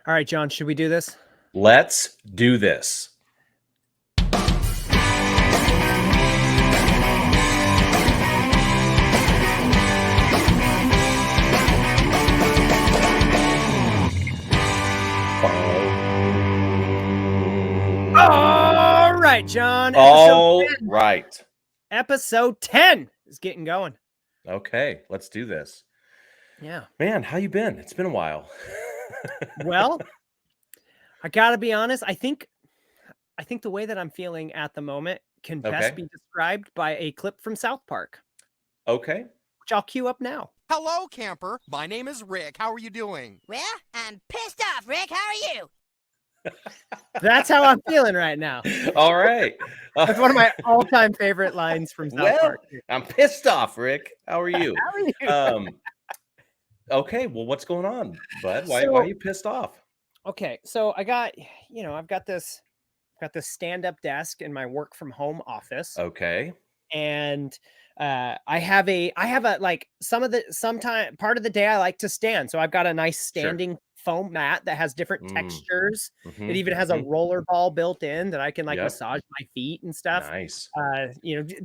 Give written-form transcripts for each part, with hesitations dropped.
All right, John, should we do this? Let's do this. All right, John. All right. Episode 10 is getting going. Okay, let's do this. Yeah. Man, how you been? It's been a while. Well, I got to be honest. I think the way that I'm feeling at the moment can best be described by a clip from South Park. Okay. Which I'll cue up now. Hello, camper. My name is Rick. How are you doing? Well, I'm pissed off, Rick. How are you? That's how I'm feeling right now. All right. That's one of my all-time favorite lines from South Park. I'm pissed off, Rick. How are you? How are you? Okay, well, what's going on, bud? Why are you pissed off? Okay, so I've got this stand-up desk in my work from home office. Okay. And I have a like part of the day I like to stand. So I've got a nice standing foam mat that has different textures. It even has a roller ball built in that I can massage my feet and stuff. Nice.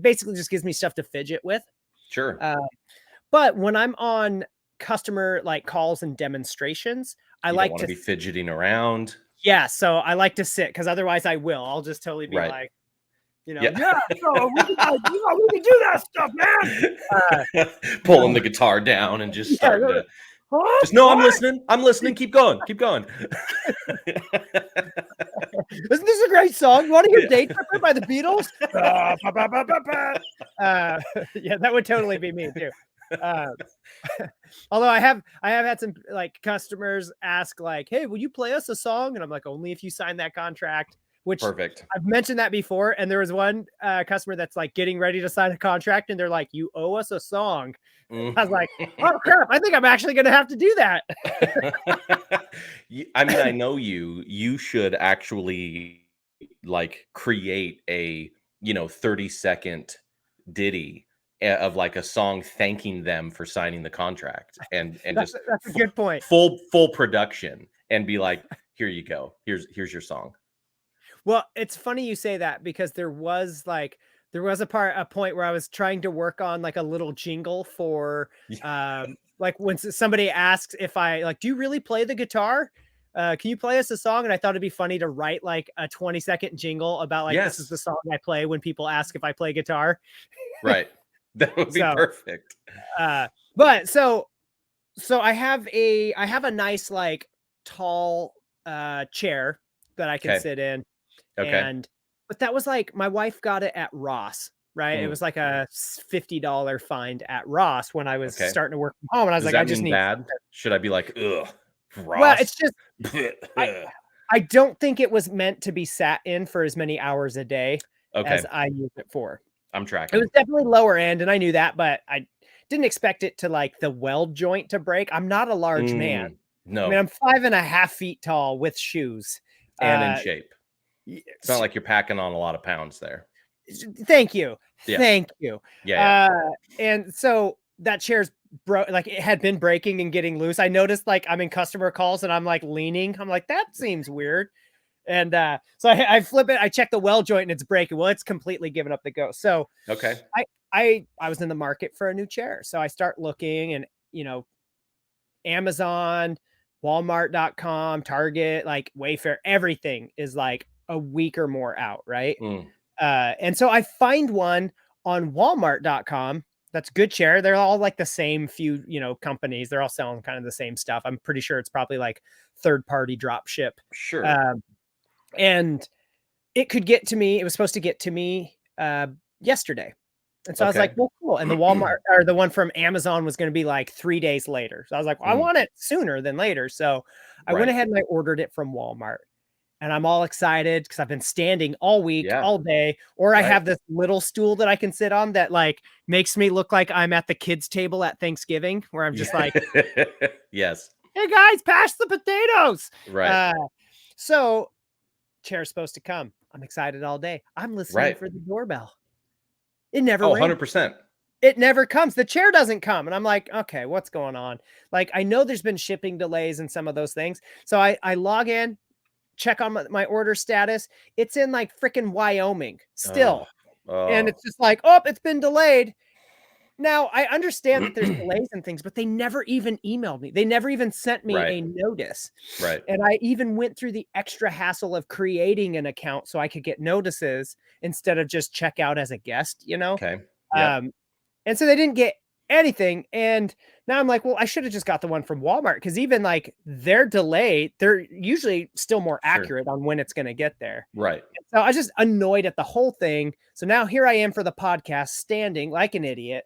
Basically just gives me stuff to fidget with. Sure. But when I'm on customer calls and demonstrations, I like to be fidgeting around. Yeah, so I like to sit because otherwise I'll just totally be like, so we can do that stuff, man. Pulling the guitar down and just starting to. I'm listening. I'm listening. Keep going. Keep going. Isn't this a great song? You want to hear Day Tripper by the Beatles? Yeah, that would totally be me too. Although I have had some customers ask hey, will you play us a song? And I'm like, only if you sign that contract. Which perfect. I've mentioned that before. And there was one customer that's getting ready to sign a contract, and they're like, you owe us a song. I was like, oh crap, I think I'm actually going to have to do that. I mean, I know you should actually create a 30-second ditty of a song thanking them for signing the contract and that's a good point. Full production and be like, here you go. Here's your song. Well, it's funny you say that because there was a point where I was trying to work on a little jingle for when somebody asks if I do you really play the guitar? Can you play us a song? And I thought it'd be funny to write a 20-second jingle about this is the song I play when people ask if I play guitar. Right. That would be perfect. But so I have a nice tall chair that I can sit in. Okay. But that was my wife got it at Ross, right? It was a $50 find at Ross when I was starting to work from home. And I was I just need bad. Should I be like, ugh, Ross? Well, it's just I don't think it was meant to be sat in for as many hours a day as I use it for. I'm tracking. It was definitely lower end, and I knew that, but I didn't expect it to the weld joint to break. I'm not a large man. No. I mean, I'm 5.5 feet tall with shoes. And in shape. It's not like you're packing on a lot of pounds there. Thank you. Yeah. Thank you. Yeah. And so that chair's it had been breaking and getting loose. I noticed I'm in customer calls and I'm leaning. I'm like, that seems weird. And so I flip it. I check the weld joint and it's breaking. Well, it's completely given up the ghost. So I was in the market for a new chair. So I start looking and, Amazon, Walmart.com, Target, Wayfair, everything is a week or more out. Right. And so I find one on Walmart.com. That's good chair. They're all the same few, companies. They're all selling kind of the same stuff. I'm pretty sure it's probably third party drop ship. Sure. And it could get to me. It was supposed to get to me yesterday. And so I was like, well, cool. And the Walmart or the one from Amazon was going to be 3 days later. So I was like, well, I want it sooner than later. So I went ahead and I ordered it from Walmart. And I'm all excited because I've been standing all week, all day, or I have this little stool that I can sit on that makes me look like I'm at the kids' table at Thanksgiving, where I'm just yes. Hey guys, pass the potatoes. Right. So chair's supposed to come. I'm excited all day. I'm listening for the doorbell. It never rang. 100%. it never comes. The chair doesn't come. And I'm like, okay, what's going on? Like, I know there's been shipping delays and some of those things. So I log in, check on my order status. It's in like freaking Wyoming still. And it's just like, oh, it's been delayed. Now, I understand that there's delays and things, but they never even emailed me. They never even sent me a notice. Right. And I even went through the extra hassle of creating an account so I could get notices instead of just check out as a guest, you know? Okay. Yep. And so they didn't get anything. And now I'm like, well, I should have just got the one from Walmart, because even like they're delayed, they're usually still more accurate on when it's going to get there. Right. So I was just annoyed at the whole thing. So now here I am for the podcast, standing like an idiot,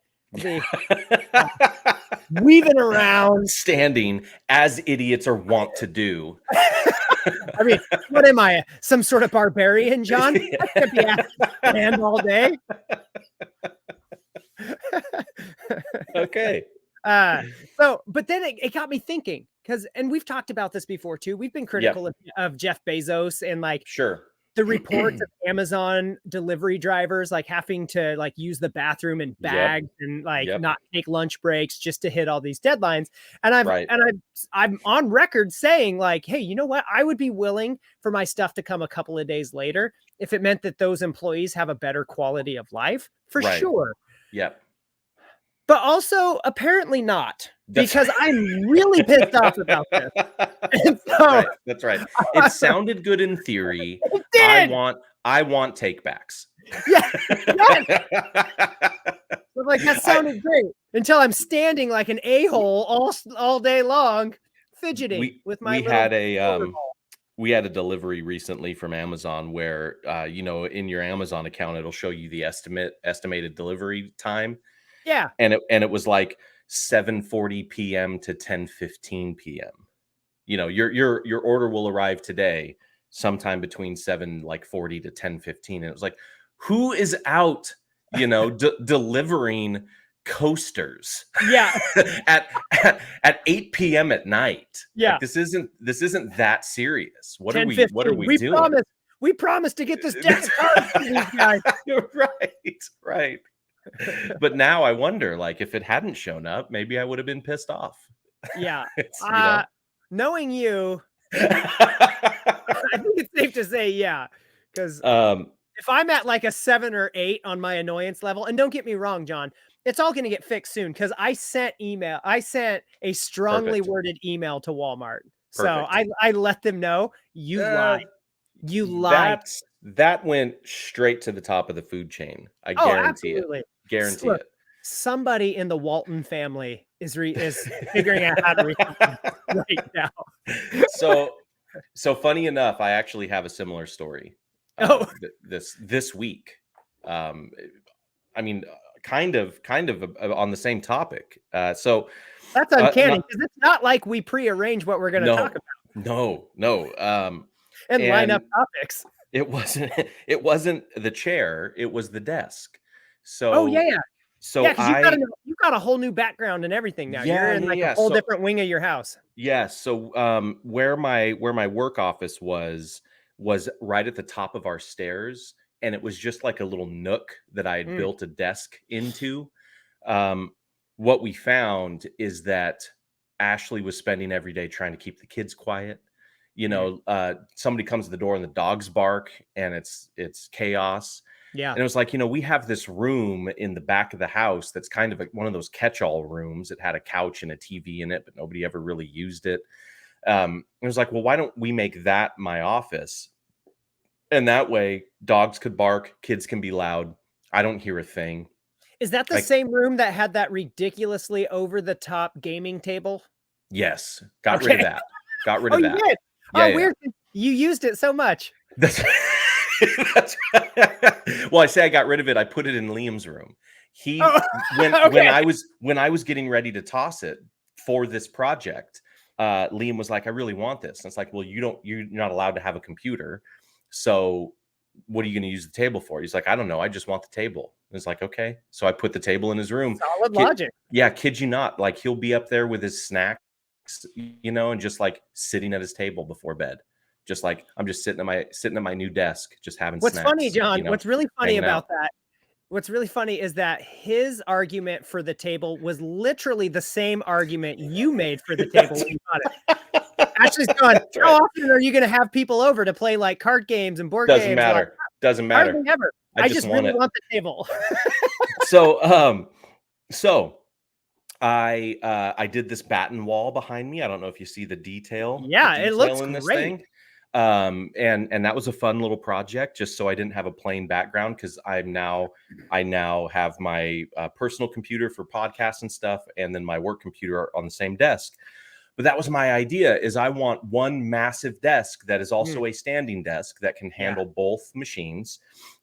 weaving around, standing as idiots are wont to do. I mean, what am I, some sort of barbarian, John? I can't be asked to stand all day. Okay. But then it got me thinking, and we've talked about this before too. We've been critical of Jeff Bezos and like the reports of Amazon delivery drivers like having to like use the bathroom in bags and like not take lunch breaks just to hit all these deadlines. And I'm on record saying like, hey, you know what? I would be willing for my stuff to come a couple of days later if it meant that those employees have a better quality of life, for sure. Yep. But also apparently not, because I'm really pissed off about this. And so, That's right. It sounded good in theory. It did. I want takebacks. Yeah. But like that sounded great until I'm standing like an a-hole all day long, fidgeting with my. We had a delivery recently from Amazon where in your Amazon account it'll show you the estimated delivery time. Yeah. And it was like 7:40 p.m. to 10:15 p.m. Your order will arrive today sometime between 7:40 to 10:15. And it was like, who is out, delivering coasters at 8 p.m. at night? Yeah. Like, this isn't that serious. What are we doing? We promised to get this deck of cards to these guys. Right. But now I wonder, like, if it hadn't shown up, maybe I would have been pissed off. Yeah. Knowing you, I think it's safe to say, because if I'm at like a 7 or 8 on my annoyance level, and don't get me wrong, John, it's all going to get fixed soon, because I sent a strongly worded email to Walmart. So I let them know you lied. You lied. That went straight to the top of the food chain. I guarantee absolutely. it. Guarantee it. Somebody in the Walton family is figuring out how to read right now. So funny enough, I actually have a similar story. This week. I mean, kind of on the same topic. So that's uncanny, because it's not like we prearrange what we're going to talk about. No. And line up topics. It wasn't the chair, it was the desk. So So because you've got a whole new background and everything now. You're in like a whole different wing of your house. Yeah. So where my work office was right at the top of our stairs, and it was just like a little nook that I had built a desk into. What we found is that Ashley was spending every day trying to keep the kids quiet. Somebody comes to the door and the dogs bark and it's chaos. Yeah. And it was like, we have this room in the back of the house that's kind of one of those catch-all rooms. It had a couch and a TV in it, but nobody ever really used it. It was like, well, why don't we make that my office? And that way dogs could bark, kids can be loud. I don't hear a thing. Is that the same room that had that ridiculously over-the-top gaming table? Yes. Got rid of that. You did? Weird. You used it so much. That's well, I say I got rid of it. I put it in Liam's room. When I was getting ready to toss it for this project, Liam was like, I really want this. And it's like, well, you're not allowed to have a computer. So what are you going to use the table for? He's like, I don't know. I just want the table. And it's like, okay. So I put the table in his room. Solid logic. Yeah. Kid you not. Like, he'll be up there with his snacks, and just like sitting at his table before bed. Just like, I'm just sitting at my new desk, just having snacks. What's funny, John, what's really funny about that what's really funny is that his argument for the table was literally the same argument you made for the table when you bought it. Ashley's going, how often are you going to have people over to play like card games and board Doesn't games? matter. Like, Doesn't matter. hardly ever. I just want really it. want the table. So I did this batten wall behind me. I don't know if you see the detail. Yeah, the detail it looks in this great. thing. And that was a fun little project, just so I didn't have a plain background, because I now have my personal computer for podcasts and stuff, and then my work computer on the same desk. But that was my idea, is I want one massive desk that is also a standing desk that can handle both machines.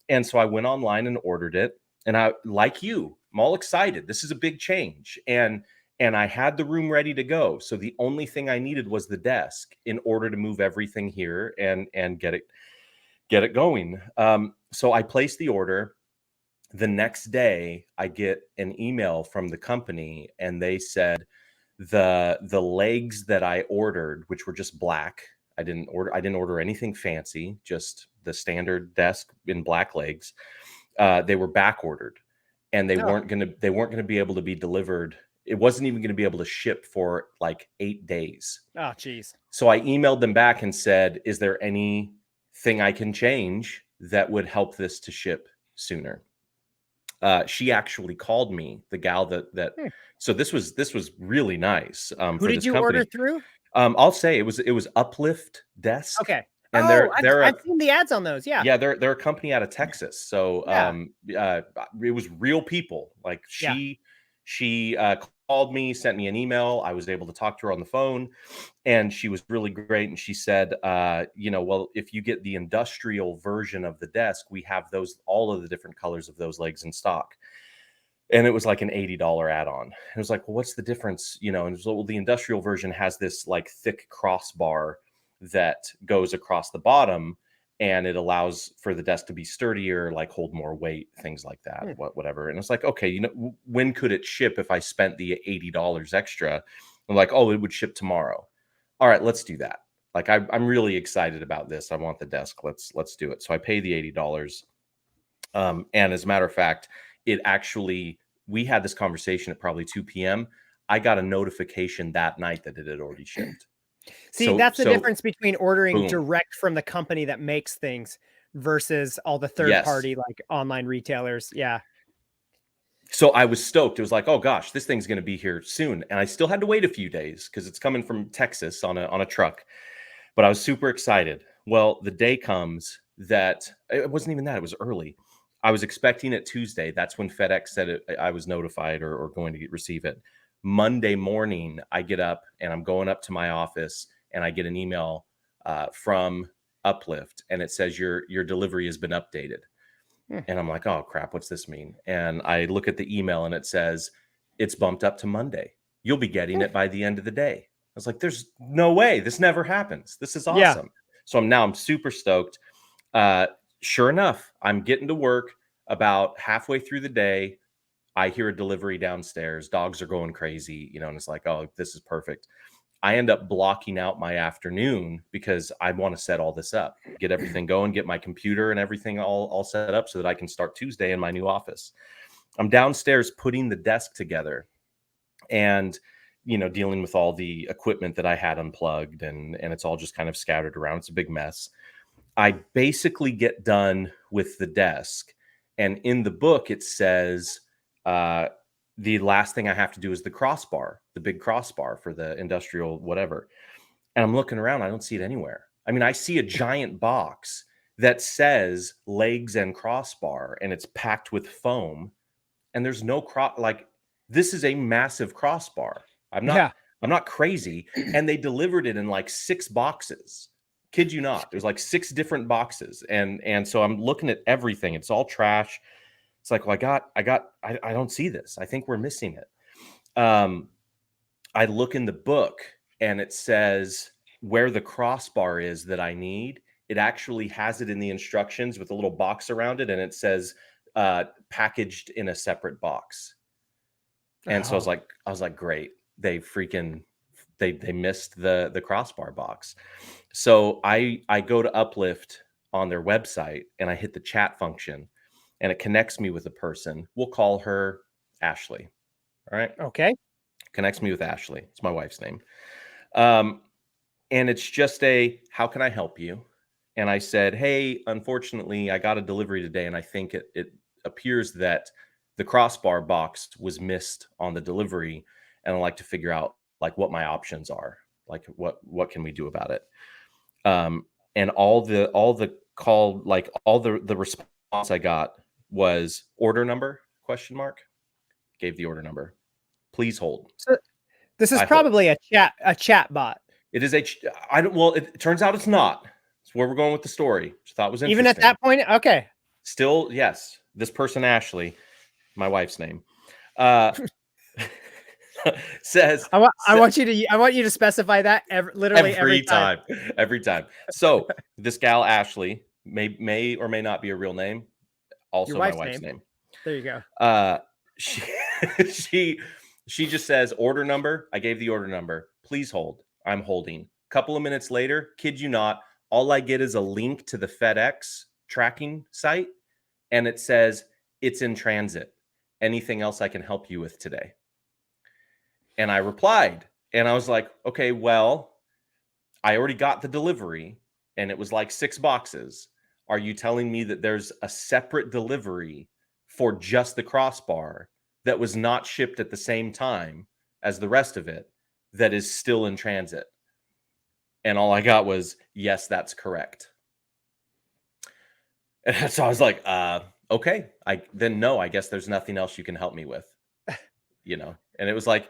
And so I went online and ordered it. And I, like you, I'm all excited. This is a big change. And I had the room ready to go. So the only thing I needed was the desk in order to move everything here and get it going. So I placed the order. The next day, I get an email from the company, and they said the legs that I ordered, which were just black. I didn't order anything fancy, just the standard desk in black legs. They were back ordered, and they weren't gonna be able to be delivered. It wasn't even going to be able to ship for like 8 days. Oh, geez. So I emailed them back and said, is there anything I can change that would help this to ship sooner? She actually called me, the gal that so this was really nice. Who did you order through? I'll say it was Uplift Desk. Okay. And I've seen the ads on those. Yeah. Yeah, they're a company out of Texas. So it was real people. Like she called me, sent me an email. I was able to talk to her on the phone, and she was really great. And she said, well, if you get the industrial version of the desk, we have all of the different colors of those legs in stock. And it was like an $80 add-on. It was like, well, what's the difference? And so, well, the industrial version has this like thick crossbar that goes across the bottom, and it allows for the desk to be sturdier, like hold more weight, things like that, whatever. And it's like, okay, when could it ship if I spent the $80 extra? I'm like, oh, it would ship tomorrow. All right, let's do that. Like, I'm really excited about this. I want the desk. Let's do it. So I pay the $80. And as a matter of fact, we had this conversation at probably 2 p.m. I got a notification that night that it had already shipped. See, that's the difference between ordering direct from the company that makes things versus all the third party like online retailers. Yeah. So I was stoked. It was like, oh gosh, this thing's going to be here soon. And I still had to wait a few days because it's coming from Texas on a truck. But I was super excited. Well, the day comes that it wasn't even that. It was early. I was expecting it Tuesday. That's when FedEx said I was notified or going to receive it. Monday morning, I get up and I'm going up to my office, and I get an email from Uplift, and it says your delivery has been updated. And I'm like, oh crap, what's this mean? And I look at the email, and it says it's bumped up to Monday. You'll be getting it by the end of the day. I was like, there's no way. This never happens. This is awesome. Yeah. So I'm super stoked. Sure enough, I'm getting to work. About halfway through the day, I hear a delivery downstairs. Dogs are going crazy, and it's like, oh, this is perfect. I end up blocking out my afternoon because I want to set all this up, get everything going, get my computer and everything all set up so that I can start Tuesday in my new office. I'm downstairs putting the desk together and, dealing with all the equipment that I had unplugged, and it's all just kind of scattered around. It's a big mess. I basically get done with the desk, and in the book, it says, the last thing I have to do is the crossbar, the big crossbar for the industrial whatever. And I'm looking around. I don't see it anywhere. I mean, I see a giant box that says legs and crossbar, and it's packed with foam. And there's no this is a massive crossbar. I'm not crazy. And they delivered it in like 6 boxes. Kid you not. There's like 6 different boxes. And so I'm looking at everything. It's all trash. It's like, well, I don't see this. I think we're missing it. I look in the book, and it says where the crossbar is that I need. It actually has it in the instructions with a little box around it. And it says, packaged in a separate box. And so I was like, great. They missed the crossbar box. So I go to Uplift on their website, and I hit the chat function. and it connects me with a person. We'll call her Ashley. All right. Okay. Connects me with Ashley. It's my wife's name. And it's just how can I help you? And I said, hey, unfortunately, I got a delivery today, and I think it appears that the crossbar box was missed on the delivery, and I'd like to figure out like what my options are, like what can we do about it. And all the call, like all the response I got was order number ? Gave the order number. Please hold. So this is probably a chat bot. It is it turns out it's not. It's where we're going with the story, which I thought was interesting. Even at that point, okay. Still, yes. This person, Ashley, my wife's name, says, I want you to specify that every time. Every time. So this gal Ashley may or may not be a real name. Also, my wife's name. There you go. She just says order number. I gave the order number. Please hold. I'm holding. A couple of minutes later, kid you not, all I get is a link to the FedEx tracking site, and it says it's in transit. Anything else I can help you with today? And I replied, and I was like, okay, well, I already got the delivery, and it was like 6 boxes. Are you telling me that there's a separate delivery for just the crossbar that was not shipped at the same time as the rest of it that is still in transit? And all I got was, yes, that's correct. And so I was like, okay, I guess there's nothing else you can help me with, and it was like,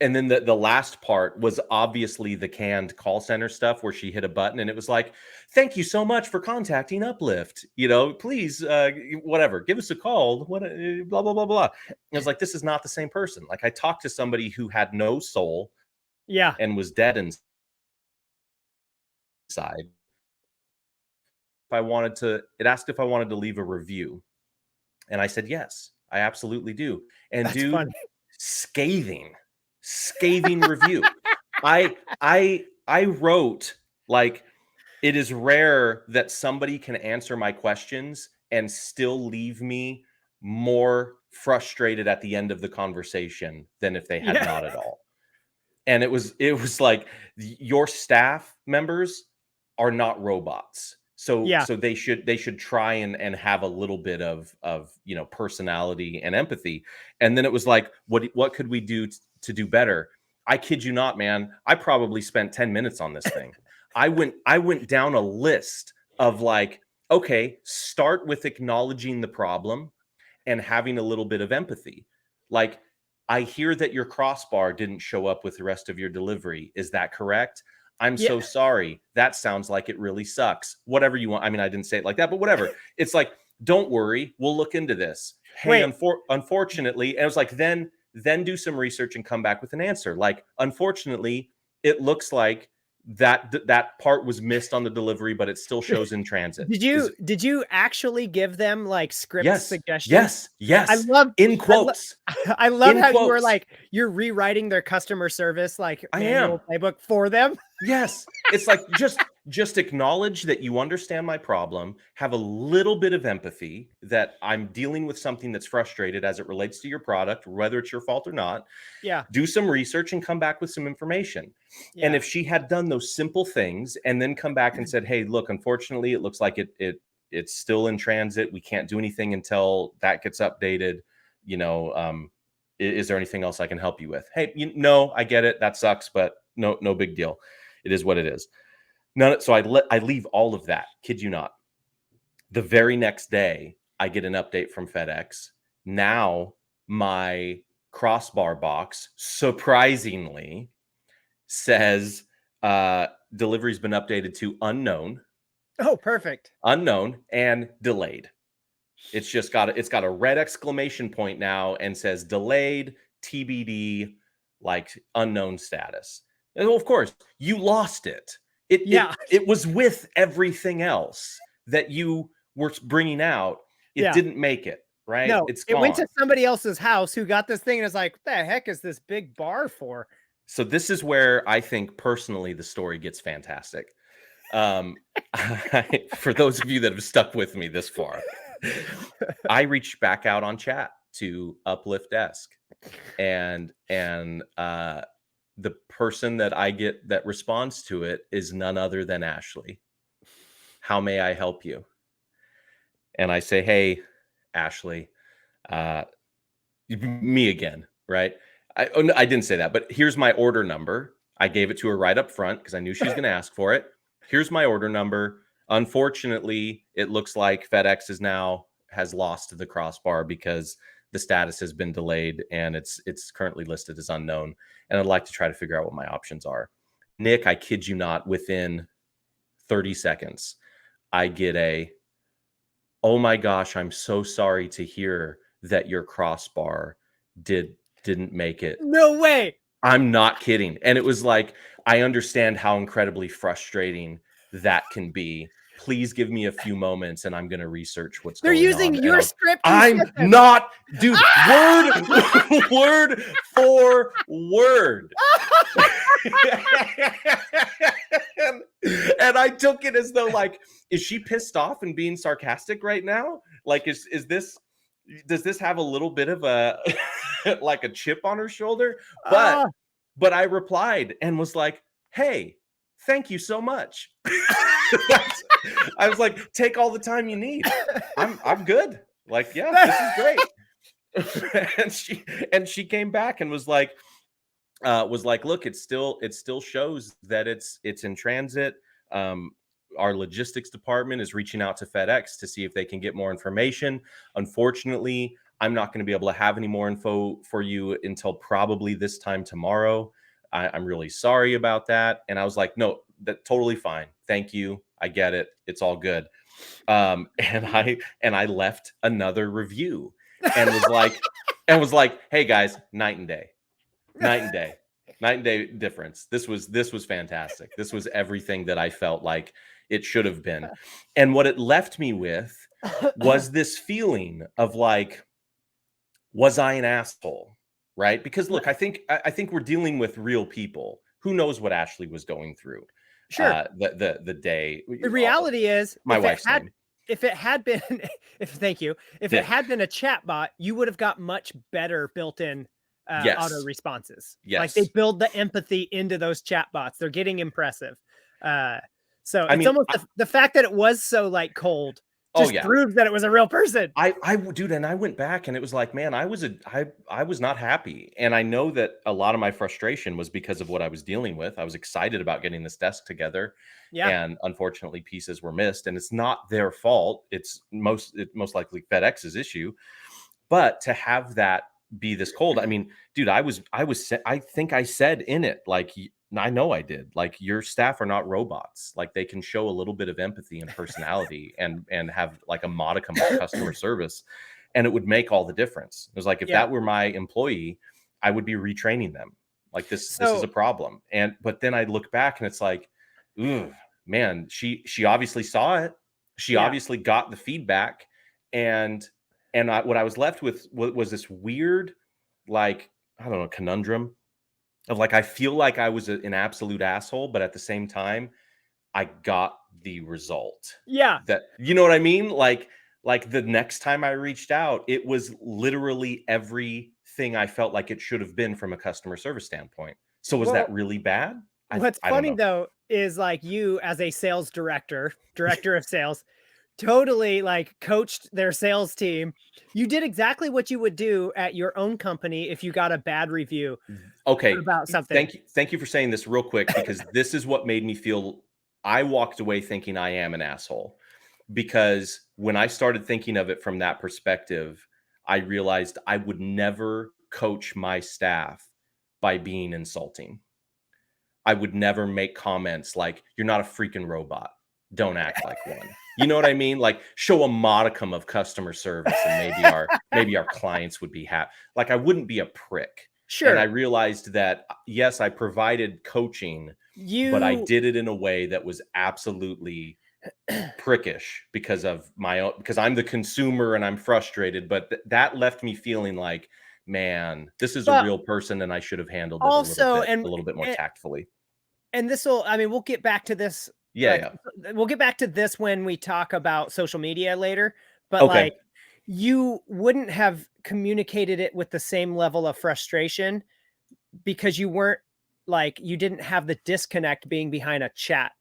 and then the last part was obviously the canned call center stuff where she hit a button and it was like, thank you so much for contacting Uplift. Please, whatever, give us a call. Blah, blah, blah, blah. And I was like, this is not the same person. Like I talked to somebody who had no soul. Yeah. And was dead inside. It asked if I wanted to leave a review. And I said, yes, I absolutely do. And That's funny. scathing review. I wrote like, it is rare that somebody can answer my questions and still leave me more frustrated at the end of the conversation than if they had not at all. And it was like, your staff members are not robots. So they should try and have a little bit of personality and empathy. And then it was like, what could we do to do better? I kid you not, man. I probably spent 10 minutes on this thing. I went down a list of like, okay, start with acknowledging the problem and having a little bit of empathy. Like, I hear that your crossbar didn't show up with the rest of your delivery. Is that correct? I'm so sorry. That sounds like it really sucks. Whatever you want. I mean, I didn't say it like that, but whatever. It's like, don't worry. We'll look into this. Hey, unfortunately, and it was like, then do some research and come back with an answer. Like, unfortunately, it looks like that part was missed on the delivery, but it still shows in transit. Did you actually give them like script suggestions? Yes. I love in quotes. I love how you were like, you're rewriting their customer service like manual playbook for them. Yes. It's like, just acknowledge that you understand my problem, have a little bit of empathy that I'm dealing with something that's frustrated as it relates to your product, whether it's your fault or not. Yeah. Do some research and come back with some information. Yeah. And if she had done those simple things and then come back and said, hey, look, unfortunately, it looks like it's still in transit. We can't do anything until that gets updated. Is there anything else I can help you with? Hey, no, I get it. That sucks, but no big deal. It is what it is. So I leave all of that. Kid you not. The very next day, I get an update from FedEx. Now my crossbar box surprisingly says delivery's been updated to unknown. Oh, perfect. Unknown and delayed. It's got a red exclamation point now and says delayed, TBD, like unknown status. And of course, you lost it. It was with everything else that you were bringing out. It didn't make it, right? No, it's gone. It went to somebody else's house who got this thing and is like, what the heck is this big bar for? So this is where I think personally the story gets fantastic. For those of you that have stuck with me this far, I reached back out on chat to Uplift Desk, and the person that I get that responds to it is none other than Ashley. How may I help you? And I say, hey, Ashley, me again, right? I didn't say that, but here's my order number. I gave it to her right up front because I knew she was going to ask for it. Here's my order number. Unfortunately, it looks like FedEx has lost the crossbar because the status has been delayed and it's currently listed as unknown. And I'd like to try to figure out what my options are. Nick, I kid you not, within 30 seconds, I get oh my gosh, I'm so sorry to hear that your crossbar didn't make it. No way. I'm not kidding. And it was like, I understand how incredibly frustrating that can be. Please give me a few moments and I'm going to research what's going on. They're using your script. I'm not, dude, word for word. and I took it as though, like, is she pissed off and being sarcastic right now? Like, does this have a little bit of a like a chip on her shoulder? But I replied and was like, hey, thank you so much. I was like, take all the time you need. I'm good. Like, yeah, this is great. and she came back and was like, look, it still shows that it's in transit. Our logistics department is reaching out to FedEx to see if they can get more information. Unfortunately, I'm not going to be able to have any more info for you until probably this time tomorrow. I'm really sorry about that. And I was like, no, that's totally fine. Thank you. I get it. It's all good. And I left another review and was like, hey guys, night and day difference. This was fantastic. This was everything that I felt like it should have been. And what it left me with was this feeling of like, was I an asshole? Right? Because look, I think we're dealing with real people. Who knows what Ashley was going through? Sure. The day. The reality is, my wife's name. If it had been, thank you. If it had been a chat bot, you would have got much better built-in auto responses. Yes. Like they build the empathy into those chat bots. They're getting impressive. So it's almost the fact that it was so like cold just proves that it was a real person. Dude, and I went back and it was like, man, I was not happy. And I know that a lot of my frustration was because of what I was dealing with. I was excited about getting this desk together. Yeah. And unfortunately pieces were missed, and it's not their fault. It's most likely FedEx's issue. But to have that be this cold, I mean, dude, I think I said in it, like, I know I did, like, your staff are not robots. Like, they can show a little bit of empathy and personality and have like a modicum of customer service, and it would make all the difference. It was like, if that were my employee, I would be retraining them. Like, this is a problem. But then I look back and it's like, ooh, man, she obviously saw it. She obviously got the feedback, and what I was left with was this weird, like, I don't know, conundrum of like, I feel like I was an absolute asshole, but at the same time, I got the result. Yeah. That, you know what I mean? Like the next time I reached out, it was literally everything I felt like it should have been from a customer service standpoint. So was that really bad? What's funny though is, like, you as a sales director of sales, totally like coached their sales team. You did exactly what you would do at your own company if you got a bad review about something. Thank you for saying this real quick, because this is what made me feel. I walked away thinking I am an asshole, because when I started thinking of it from that perspective, I realized I would never coach my staff by being insulting. I would never make comments like, you're not a freaking robot, don't act like one. You know what I mean? Like, show a modicum of customer service, and maybe our clients would be happy. Like, I wouldn't be a prick. Sure. And I realized that, yes, I provided coaching, but I did it in a way that was absolutely prickish because I'm the consumer and I'm frustrated. But that left me feeling like, man, this is a real person, and I should have handled it a little bit more tactfully. And we'll get back to this. Yeah. We'll get back to this when we talk about social media later. but Okay. like you wouldn't have communicated it with the same level of frustration because you weren't like you didn't have the disconnect being behind a chat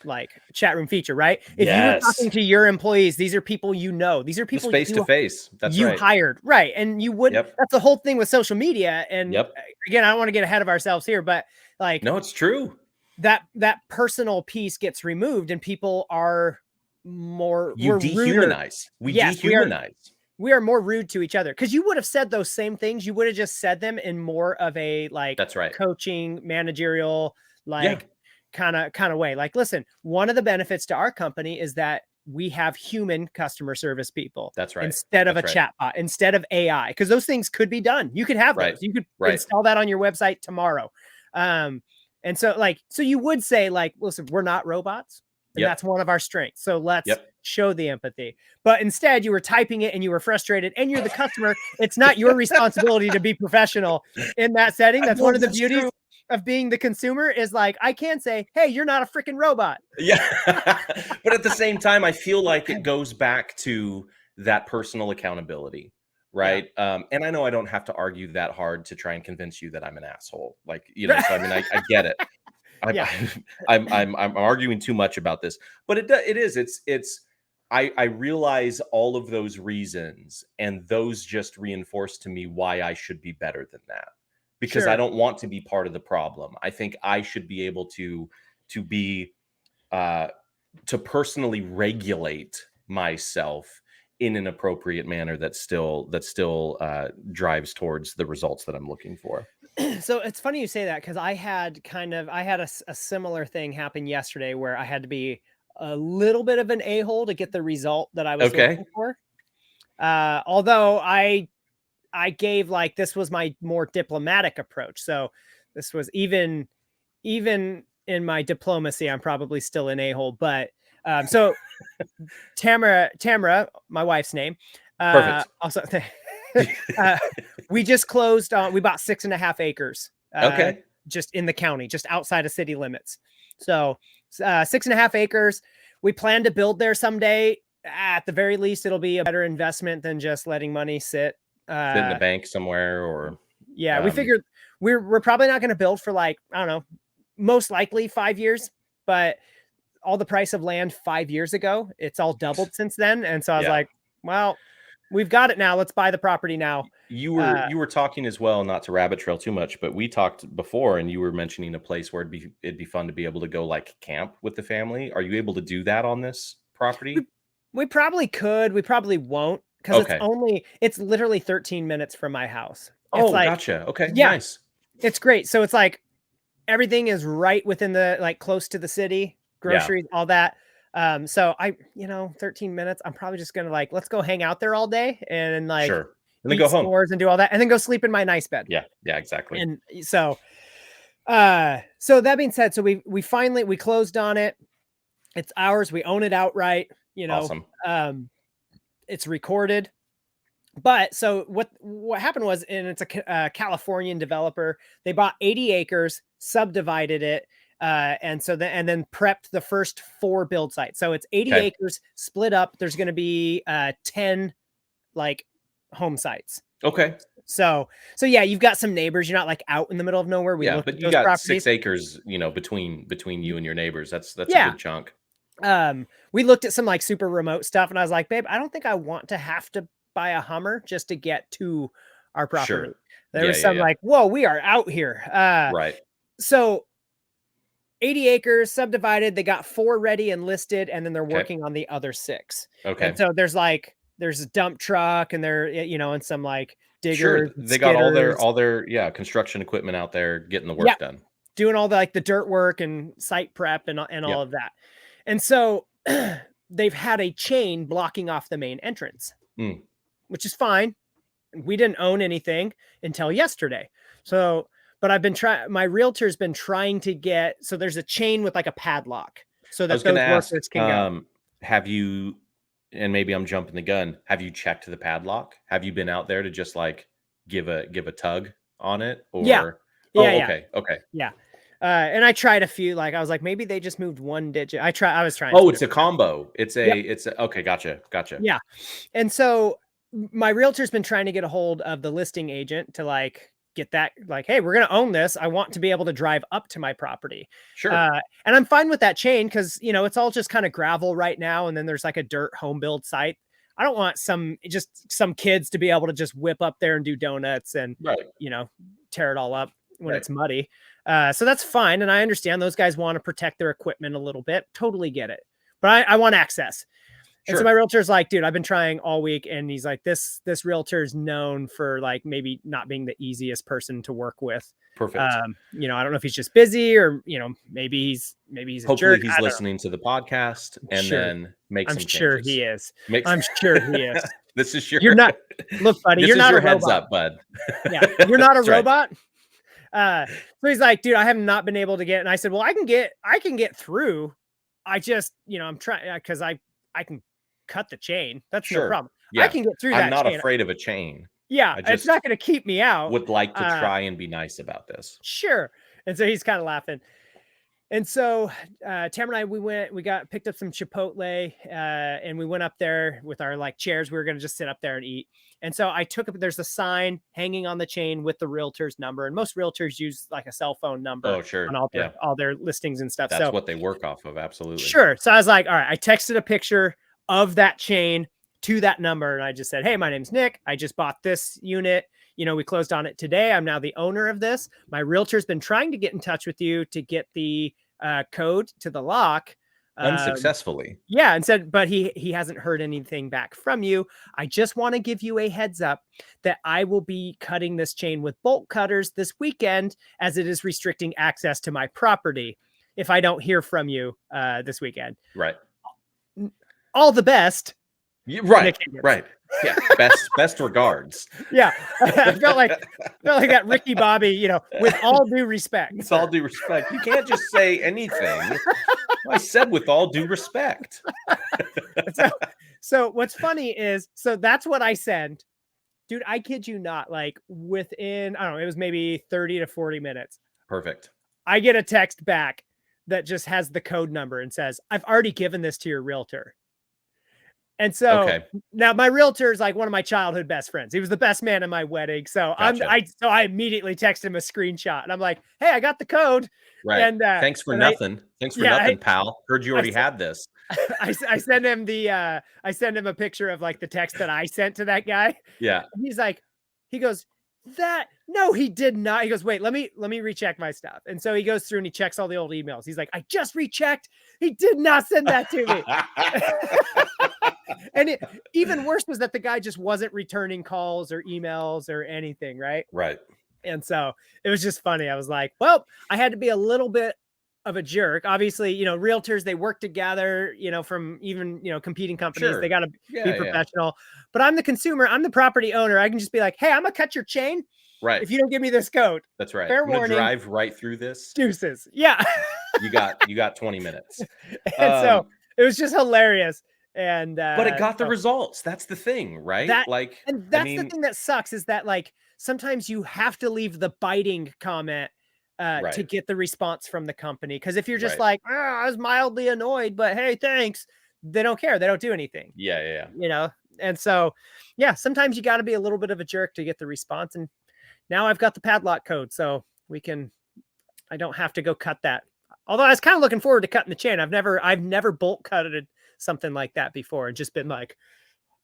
room feature, right? If you were talking Yes. to your employees, these are people you know, these are Just people face to face. That's you right. hired, right? And you would Yep. that's the whole thing with social media. And Yep. again, I don't want to get ahead of ourselves here, but like No, it's true. that personal piece gets removed and people are more You we're ruder. dehumanize. We Yes, dehumanize. we are more rude to each other because you would have said those same things. You would have just said them in more of a like That's right. coaching, managerial, Yeah. like kind of way. Like, listen, one of the benefits to our company is that we have human customer service people. That's right. Instead of That's a chatbot, instead of AI, because those things could be done. You could have Right. those. You could Right. install that on your website tomorrow. And so like, so you would say like, listen, we're not robots. And Yep. that's one of our strengths. So let's Yep. show the empathy. But instead, you were typing it and you were frustrated and you're the customer. It's not your responsibility to be professional in that setting. That's one of the beauties of being the consumer is like, I can say, hey, you're not a freaking robot. Yeah. But at the same time, I feel like it goes back to that personal accountability. Right. And I know I don't have to argue that hard to try and convince you that I'm an asshole. Like, you know, so I mean, I get it. Yeah. I'm arguing too much about this, but I realize all of those reasons, and those just reinforce to me why I should be better than that, because I Sure. don't want to be part of the problem. I think I should be able to be to personally regulate myself in an appropriate manner that still drives towards the results that I'm looking for. So it's funny you say that because I had a similar thing happen yesterday where I had to be a little bit of an a-hole to get the result that I was Okay. looking for. Although I gave like this was my more diplomatic approach. So this was even in my diplomacy, I'm probably still an a-hole. But so Tamara, my wife's name. Perfect. Also, we just closed on. We bought 6.5 acres. Okay. Just in the county, just outside of city limits. So 6.5 acres. We plan to build there someday. At the very least, it'll be a better investment than just letting money sit in the bank somewhere, or yeah. We figured we're probably not going to build for like, I don't know, most likely 5 years, but all the price of land 5 years ago, it's all doubled since then. And so I was like, well, we've got it now. Let's buy the property now. You were talking as well, not to rabbit trail too much, but we talked before, and you were mentioning a place where it'd be fun to be able to go like camp with the family. Are you able to do that on this property? We probably could. We probably won't because it's literally 13 minutes from my house. Oh, gotcha. Okay, yeah, nice. It's great. So it's like everything is right within the like close to the city, groceries, all that. So 13 minutes. I'm probably just gonna like let's go hang out there all day and like sure. And then go home and do all that, and then go sleep in my nice bed. Yeah, exactly. And so that being said, so we finally closed on it. It's ours. We own it outright. Awesome. It's recorded. But so what happened was, and it's a Californian developer. They bought 80 acres, subdivided it, and then prepped the first 4 build sites. So it's 80 acres split up. There's going to be 10 like home sites. Okay. So yeah, you've got some neighbors. You're not like out in the middle of nowhere. But you got properties. 6 acres, between you and your neighbors. That's a good chunk. We looked at some like super remote stuff, and I was like, babe, I don't think I want to have to buy a Hummer just to get to our property. Sure. There was some like, whoa, we are out here. Right. So 80 acres subdivided. They got 4 ready and listed, and then they're working on the other 6. Okay. And so there's a dump truck, and they're and some like diggers. Sure. They got all their construction equipment out there getting the work done. Doing all the like the dirt work and site prep and all of that. And so they've had a chain blocking off the main entrance, which is fine. We didn't own anything until yesterday. So, but my realtor's been trying to get, so there's a chain with like a padlock so that those workers can go. Have you, and maybe I'm jumping the gun, have you checked the padlock? Have you been out there to just like give a tug on it? Or Yeah. Okay. Yeah. And I tried a few, like, I was like, maybe they just moved one digit. I was trying. Oh, it's a combo. Okay. Gotcha. Yeah. And so my realtor's been trying to get a hold of the listing agent to like get that, like, hey, we're going to own this. I want to be able to drive up to my property. Sure. And I'm fine with that chain because, it's all just kind of gravel right now. And then there's like a dirt home build site. I don't want some kids to be able to just whip up there and do donuts and, tear it all up when it's muddy. So that's fine. And I understand those guys want to protect their equipment a little bit. Totally get it. But I want access. Sure. And so my realtor's like, dude, I've been trying all week. And he's like, this realtor is known for like maybe not being the easiest person to work with. Perfect. I don't know if he's just busy or, maybe he's a hopefully jerk. He's listening to the podcast and then makes some sure changes. He is. I'm sure he is. This is you're not, look, buddy, you're not your a robot. heads up, bud. Yeah. You're not a robot. Right. So he's like, dude, I have not been able to get, and I said, well, I can get through. I just, I'm trying because I can cut the chain. That's no problem. Yeah. I can get through that. I'm not afraid of a chain. Yeah. It's not going to keep me out. Would like to try and be nice about this. Sure. And so he's kind of laughing. And so Tamara and I, we picked up some Chipotle and we went up there with our like chairs. We were going to just sit up there and eat. And so there's a sign hanging on the chain with the realtor's number. And most realtors use like a cell phone number on all their listings and stuff. That's what they work off of. Absolutely. Sure. So I was like, all right, I texted a picture of that chain to that number. And I just said, hey, my name's Nick. I just bought this unit. We closed on it today. I'm now the owner of this. My realtor's been trying to get in touch with you to get the code to the lock. Unsuccessfully. Yeah. And said, but he hasn't heard anything back from you. I just want to give you a heads up that I will be cutting this chain with bolt cutters this weekend as it is restricting access to my property if I don't hear from you this weekend. Right. All the best. Right. Yeah. Best regards. Yeah. I felt like that Ricky Bobby, with all due respect. With all due respect. You can't just say anything. I said with all due respect. So what's funny is, that's what I sent. Dude, I kid you not, like within, I don't know, it was maybe 30 to 40 minutes. Perfect. I get a text back that just has the code number and says, I've already given this to your realtor. And so now my realtor is like one of my childhood best friends. He was the best man at my wedding. So gotcha. I immediately texted him a screenshot and I'm like, hey, I got the code. Right. And thanks for nothing. Thanks for nothing, pal. Heard you already had this. I sent him a picture of like the text that I sent to that guy. Yeah. And he's like, he goes, no, he did not. He goes, wait, let me recheck my stuff. And so he goes through and he checks all the old emails. He's like, I just rechecked. He did not send that to me. And even worse was that the guy just wasn't returning calls or emails or anything. Right. Right. And so it was just funny. I was like, well, I had to be a little bit of a jerk. Obviously, realtors, they work together, from even, competing companies. Sure. They got to be professional. But I'm the consumer. I'm the property owner. I can just be like, hey, I'm going to cut your chain. Right. If you don't give me this code. That's right. Fair I'm gonna warning. Drive right through this. Deuces. Yeah. You got 20 minutes. And so it was just hilarious. And but it got the results. That's the thing, right? That's the thing that sucks is that like sometimes you have to leave the biting comment to get the response from the company. Because if you're just like, I was mildly annoyed, but hey, thanks. They don't care. They don't do anything. Yeah. And so, sometimes you got to be a little bit of a jerk to get the response. And now I've got the padlock code, so I don't have to go cut that. Although I was kind of looking forward to cutting the chain. I've never bolt cutted something like that before and just been like,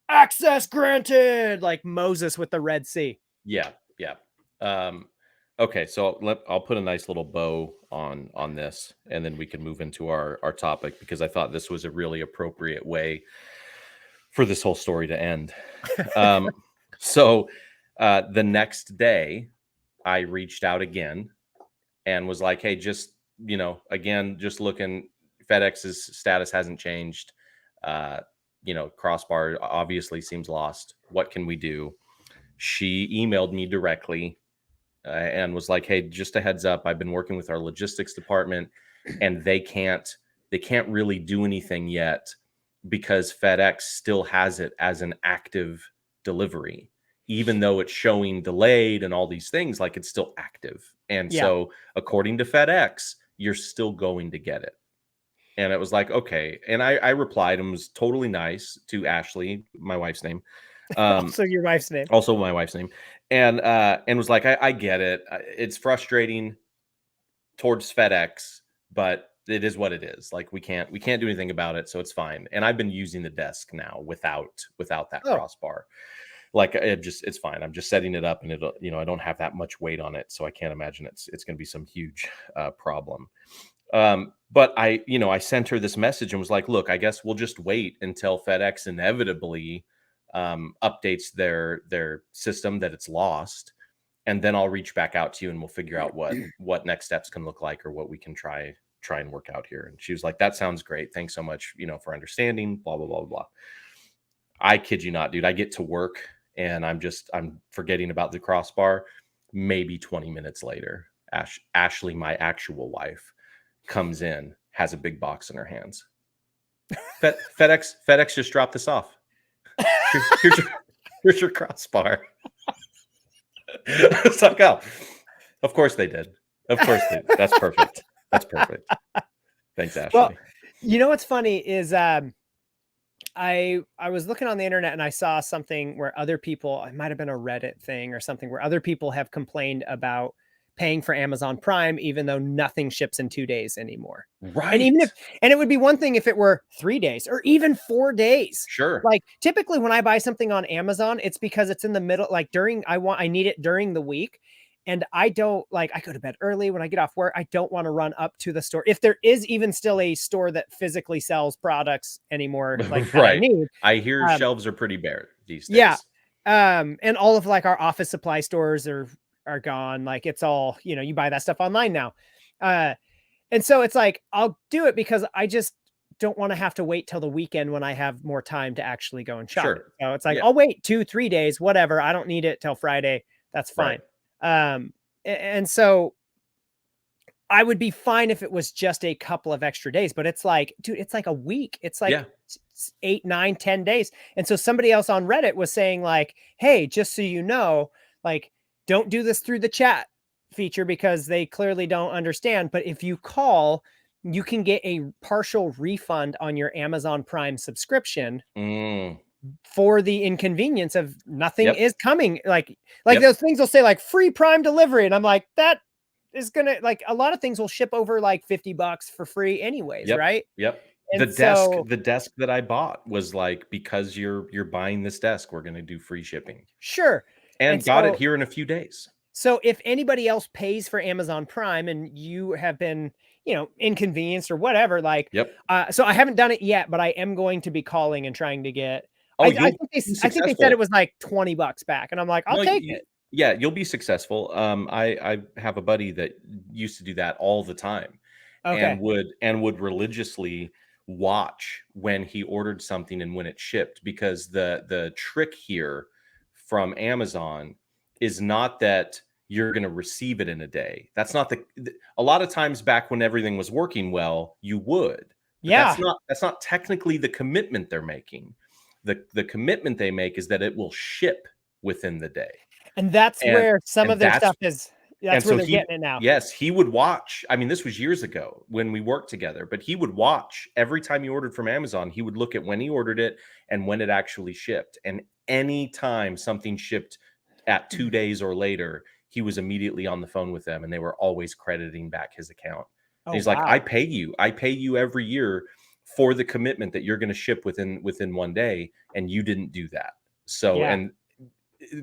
access granted, like Moses with the Red Sea. Yeah. Okay, so I'll put a nice little bow on this, and then we can move into our topic, because I thought this was a really appropriate way for this whole story to end. So the next day, I reached out again and was like, hey, just just looking, FedEx's status hasn't changed. Crossbar obviously seems lost. What can we do? She emailed me directly and was like, hey, just a heads up. I've been working with our logistics department and they can't really do anything yet because FedEx still has it as an active delivery. even though it's showing delayed and all these things, like it's still active. And so according to FedEx, you're still going to get it. And it was like, okay. And I replied and was totally nice to Ashley, my wife's name. Also your wife's name. Also my wife's name. And was like, I get it. It's frustrating towards FedEx, but it is what it is. Like we can't do anything about it. So it's fine. And I've been using the desk now without that crossbar. Like it's fine. I'm just setting it up and it'll, I don't have that much weight on it. So I can't imagine it's going to be some huge problem. But I sent her this message and was like, look, I guess we'll just wait until FedEx inevitably updates their system that it's lost. And then I'll reach back out to you and we'll figure out what next steps can look like or what we can try and work out here. And she was like, that sounds great. Thanks so much, for understanding, blah, blah, blah, blah. I kid you not, dude. I get to work and I'm forgetting about the crossbar. Maybe 20 minutes later, Ashley, my actual wife, comes in, has a big box in her hands. FedEx just dropped this off. Here's your crossbar. It's like, oh, of course they did. Of course they did. That's perfect. That's perfect. Thanks, Ashley. Well, what's funny is I was looking on the internet and I saw something where other people, it might have been a Reddit thing or something, where other people have complained about paying for Amazon Prime, even though nothing ships in 2 days anymore. Right. And it would be one thing if it were 3 days or even 4 days. Sure. Like typically when I buy something on Amazon, it's because it's in the middle, like I need it during the week. And I don't I go to bed early when I get off work. I don't want to run up to the store. If there is even still a store that physically sells products anymore, like that I need. I hear shelves are pretty bare these days. Yeah. And all of our office supply stores are gone. Like it's all, you buy that stuff online now. And so it's like, I'll do it because I just don't want to have to wait till the weekend when I have more time to actually go and shop. Sure. So it's like, I'll wait 2-3 days, whatever. I don't need it till Friday. That's fine. Right. And so I would be fine if it was just a couple of extra days, but it's like, dude, it's like a week. It's like 8, 9, 10 days. And so somebody else on Reddit was saying like, hey, just so you know, don't do this through the chat feature because they clearly don't understand. But if you call, you can get a partial refund on your Amazon Prime subscription. For the inconvenience of nothing is coming. Those things will say free Prime delivery. And I'm like, that is going to a lot of things will ship over $50 for free anyways. Right. Yep. And the desk that I bought was because you're buying this desk, we're going to do free shipping. Sure. And got it here in a few days. So if anybody else pays for Amazon Prime and you have been, inconvenienced or whatever, so I haven't done it yet, but I am going to be calling and trying to get, I think they said it was $20 back. And I'm like, I'll take it. Yeah, you'll be successful. I have a buddy that used to do that all the time. Okay. and would religiously watch when he ordered something and when it shipped, because the trick here from Amazon is not that you're going to receive it in a day. That's not a lot of times back when everything was working well, you would. But that's not technically the commitment they're making. The commitment they make is that it will ship within the day. And that's where some of their stuff is. That's where they're getting it now. Yes, he would watch. I mean, this was years ago when we worked together, but he would watch every time he ordered from Amazon. He would look at when he ordered it and when it actually shipped. And any time something shipped at 2 days or later, he was immediately on the phone with them and they were always crediting back his account. He's like, I pay you every year for the commitment that you're going to ship within 1 day, and you didn't do that. So, and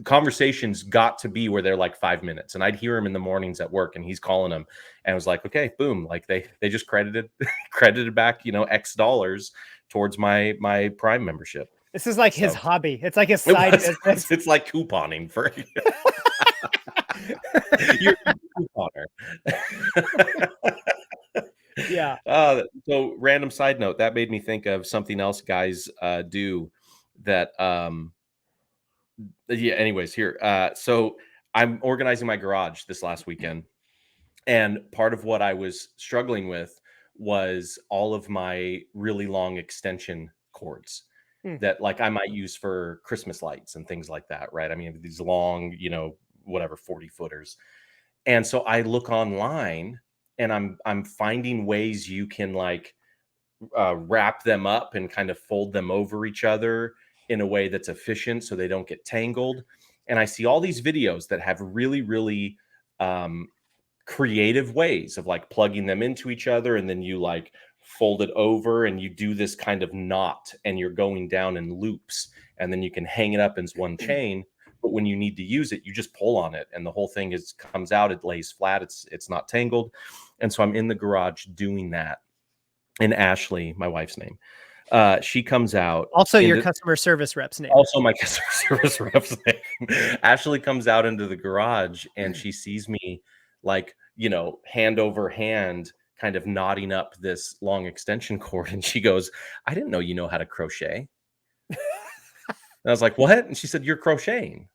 conversations got to be where they're 5 minutes, and I'd hear him in the mornings at work and he's calling them and was like, okay, boom. They just credited back, X dollars towards my Prime membership. This is his hobby. It's like his side business. It's like couponing for you're a couponer. Yeah. So random side note, that made me think of something else guys do that anyways here. So I'm organizing my garage this last weekend, and part of what I was struggling with was all of my really long extension cords. that like I might use for Christmas lights and things like that, right? I mean, these long, whatever 40 footers. And so I look online and I'm finding ways you can like wrap them up and kind of fold them over each other in a way that's efficient so they don't get tangled. And I see all these videos that have really, really creative ways of like plugging them into each other, and then you like fold it over and you do this kind of knot and you're going down in loops, and then you can hang it up in one chain. But when you need to use it, you just pull on it and the whole thing comes out, it lays flat, it's not tangled. And so I'm in the garage doing that. And Ashley, my wife's name, she comes out. Also your customer service rep's name. Also my customer service rep's name. Ashley comes out into the garage and she sees me like, hand over hand, kind of knotting up this long extension cord. And she goes, I didn't know you know how to crochet. And I was like, what? And she said, you're crocheting.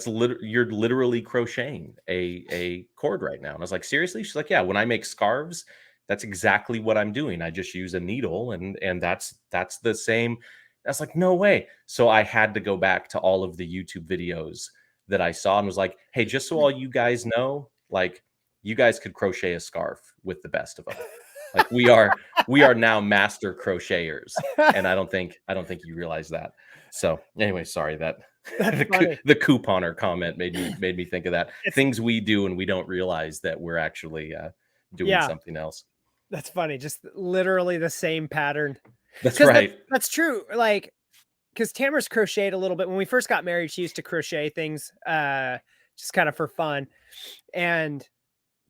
You're literally crocheting a cord right now. And I was like, seriously? She's like, yeah, when I make scarves, that's exactly what I'm doing. I just use a needle and that's the same. I was like, no way. So I had to go back to all of the YouTube videos that I saw and was like, hey, just so all you guys know, like you guys could crochet a scarf with the best of them. Like we are now master crocheters. And I don't think you realize that. So anyway, sorry that the couponer comment made me think of that. Things we do and we don't realize that we're actually doing something else. That's funny. Just literally the same pattern. That's right. That's true. Like, because Tamara's crocheted a little bit. When we first got married, she used to crochet things just kind of for fun. And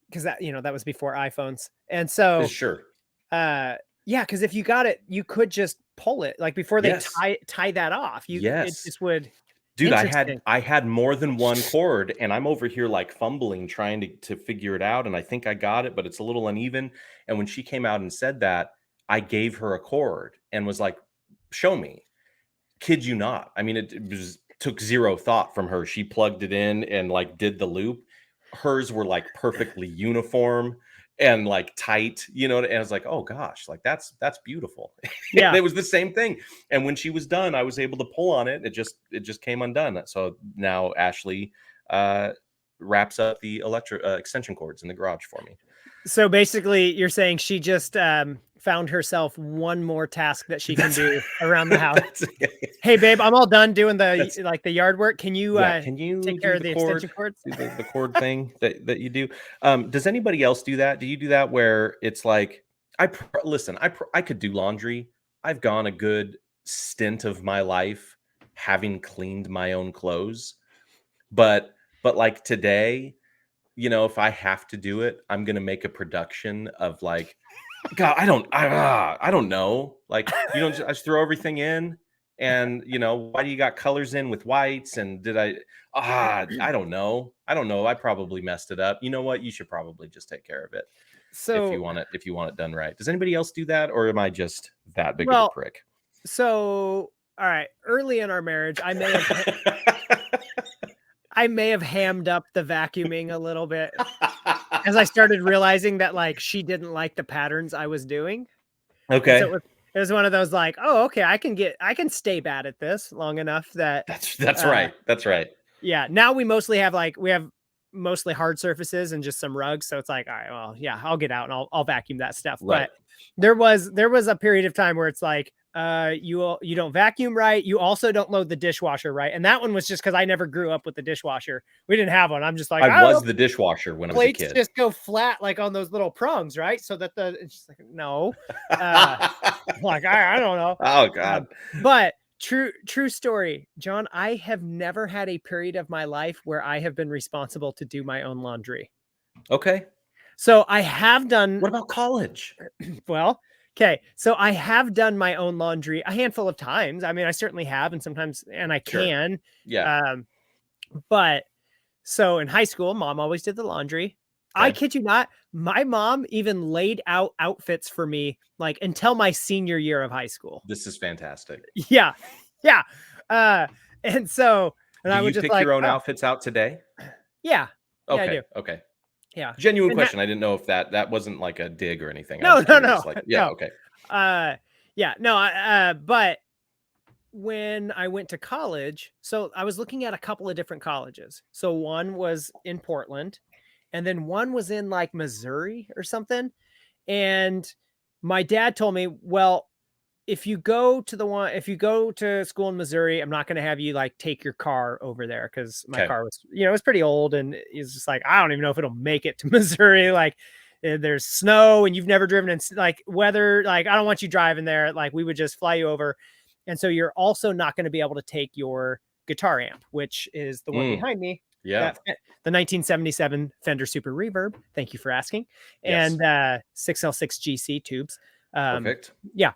because that was before iPhones. And so sure. Because if you got it, you could just pull it like before they tie that off. It just would. Dude, I had more than one cord and I'm over here like fumbling, trying to figure it out. And I think I got it, but it's a little uneven. And when she came out and said that, I gave her a cord and was like, show me. Kid you not. I mean, it took zero thought from her. She plugged it in and like did the loop. Hers were like perfectly uniform and like tight, and I was like, oh gosh, like that's beautiful. Yeah. It was the same thing. And when she was done, I was able to pull on it. It just came undone. So now Ashley wraps up the extension cords in the garage for me. So basically you're saying she just found herself one more task that she can do around the house. Hey babe, I'm all done doing the yard work. Can you take care of the extension cords? The cord thing that you do. Does anybody else do that? Do you do that where it's like, I could do laundry. I've gone a good stint of my life having cleaned my own clothes, but like today, if I have to do it, I'm going to make a production of like, God, I don't know. Like, you don't just throw everything in and, why do you got colors in with whites? And I don't know. I probably messed it up. You know what? You should probably just take care of it. So if you want it done right. Does anybody else do that? Or am I just that big of a prick? So, all right. Early in our marriage, I may have hammed up the vacuuming a little bit as I started realizing that like she didn't like the patterns I was doing. Okay. So it was one of those like, oh, okay, I can stay bad at this long enough that that's right. That's right. Yeah. Now we mostly have mostly hard surfaces and just some rugs. So it's like, all right, well, yeah, I'll get out and I'll vacuum that stuff. Right. But there was a period of time where it's like, you don't vacuum right. You also don't load the dishwasher right. And that one was just because I never grew up with the dishwasher. We didn't have one. I'm just like, I was the dishwasher when I was a kid. Plates just go flat like on those little prongs, right? So that it's just like, no. Like I don't know. Oh God. But true story, John. I have never had a period of my life where I have been responsible to do my own laundry. Okay. So I have done. What about college? Well, okay. So I have done my own laundry a handful of times. I mean, I certainly have, and sometimes, and I can. Yeah. But so in high school, mom always did the laundry. Okay. I kid you not. My mom even laid out outfits for me like until my senior year of high school. This is fantastic. Yeah. Yeah. And so, and I would just pick your own outfits out today? Yeah. Okay. Yeah, I do. Okay. Yeah. Genuine question. I didn't know if that wasn't like a dig or anything. No. Like, yeah. No. Okay. Yeah. No. But when I went to college, so I was looking at a couple of different colleges. So one was in Portland, and then one was in like Missouri or something. And my dad told me, well, if you go to school in Missouri, I'm not going to have you like take your car over there because my Okay. car was, it was pretty old, and he's just like, I don't even know if it'll make it to Missouri. Like, there's snow and you've never driven in like weather. Like, I don't want you driving there. Like, we would just fly you over. And so you're also not going to be able to take your guitar amp, which is the one behind me. Yeah. The 1977 Fender Super Reverb. Thank you for asking. Yes. And 6L6 GC tubes. Perfect. Yeah.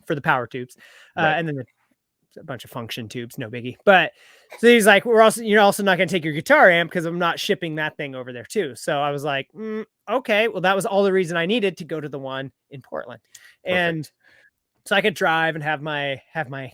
For the power tubes. Right. And then a bunch of function tubes, no biggie. But so he's like, you're also not going to take your guitar amp because I'm not shipping that thing over there too. So I was like, okay, well, that was all the reason I needed to go to the one in Portland. Perfect. And so I could drive and have my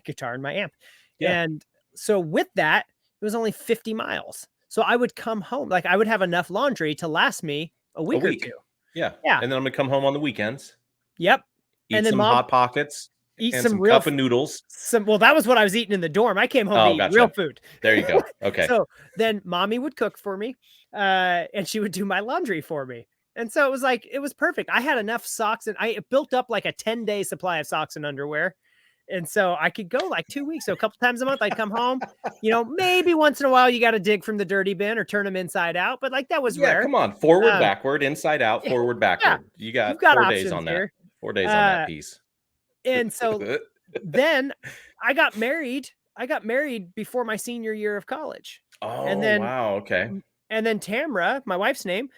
guitar and my amp. Yeah. And so with that, it was only 50 miles. So I would come home, like I would have enough laundry to last me a week or two. Yeah. Yeah. And then I'm gonna come home on the weekends. Yep. Eat and then some Hot Pockets. Eat and some real cup of noodles. Well, that was what I was eating in the dorm. I came home to eat real food. There you go. Okay. So then mommy would cook for me, and she would do my laundry for me. And so it was perfect. I had enough socks, and I built up like a 10-day supply of socks and underwear. And so I could go like 2 weeks. So a couple times a month, I'd come home, maybe once in a while you got to dig from the dirty bin or turn them inside out. But like that was rare. Come on. Forward, backward, inside out, forward, backward. Yeah, You've got 4 days on here. that. 4 days on that piece. And so then I got married. I got married before my senior year of college. Oh, and then, wow. Okay. And then Tamra, my wife's name,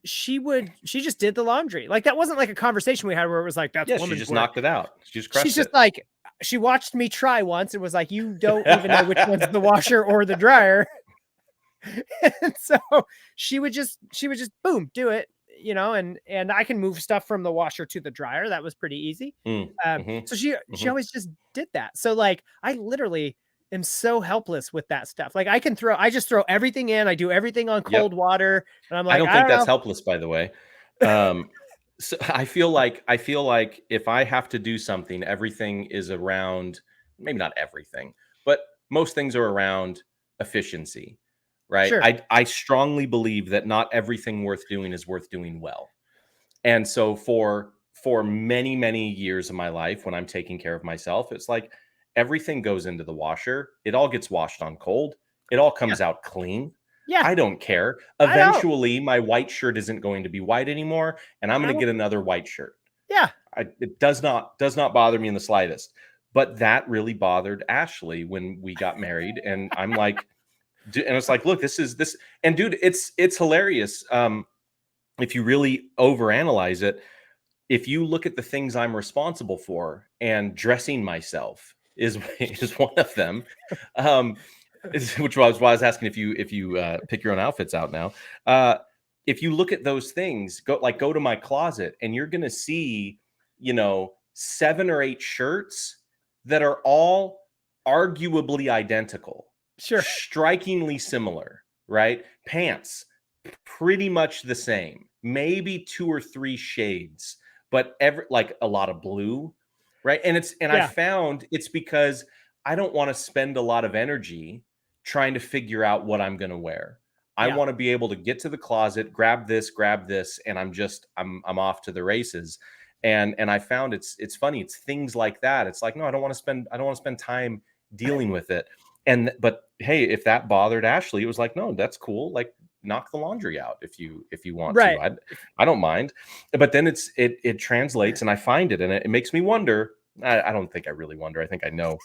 she just did the laundry. Like that wasn't like a conversation we had where it was like, that's she just knocked it out. She just crushed it. She's just like, she watched me try once and was like, you don't even know which one's the washer or the dryer. And so she would just boom, do it, and I can move stuff from the washer to the dryer. That was pretty easy. So she always just did that. So like, I literally am so helpless with that stuff. Like I just throw everything in. I do everything on cold water. And I'm like, I don't think that's helpless, by the way. So I feel like if I have to do something, everything is around, maybe not everything, but most things are around efficiency, right? Sure. I strongly believe that not everything worth doing is worth doing well. And so for many, many years of my life, when I'm taking care of myself, it's like everything goes into the washer. It all gets washed on cold. It all comes out clean. Yeah. I don't care. Eventually, my white shirt isn't going to be white anymore, and I'm going to get another white shirt. Yeah. It does not bother me in the slightest. But that really bothered Ashley when we got married, and I'm like, and it's like, look, this, and dude, it's hilarious. If you really overanalyze it, if you look at the things I'm responsible for, and dressing myself is one of them. Which was why I was asking if you pick your own outfits out now. If you look at those things, go to my closet, and you're going to see, 7 or 8 shirts that are all arguably identical. Sure. Strikingly similar, right? Pants, pretty much the same, maybe 2 or 3 shades, but a lot of blue, right? And I found it's because I don't want to spend a lot of energy trying to figure out what I'm going to wear. I want to be able to get to the closet, grab this, and I'm off to the races. And I found it's funny. It's things like that. It's like, no, I don't want to spend time dealing with it. But hey, if that bothered Ashley, it was like, no, that's cool. Like, knock the laundry out if you want to. I don't mind. But then it translates, and I find it, and it makes me wonder. I don't think I really wonder. I think I know.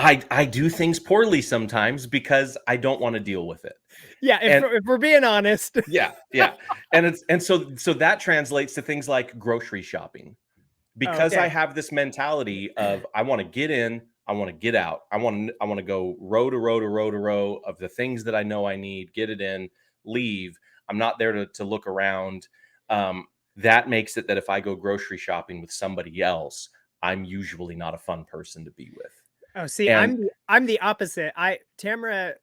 I do things poorly sometimes because I don't want to deal with it. Yeah, if we're being honest. Yeah. And so that translates to things like grocery shopping. Because I have this mentality of I want to get in, I want to get out. I want to go row to row to row to row of the things that I know I need, get it in, leave. I'm not there to look around. That makes it that if I go grocery shopping with somebody else, I'm usually not a fun person to be with. Oh, see, I'm the opposite. Tamara,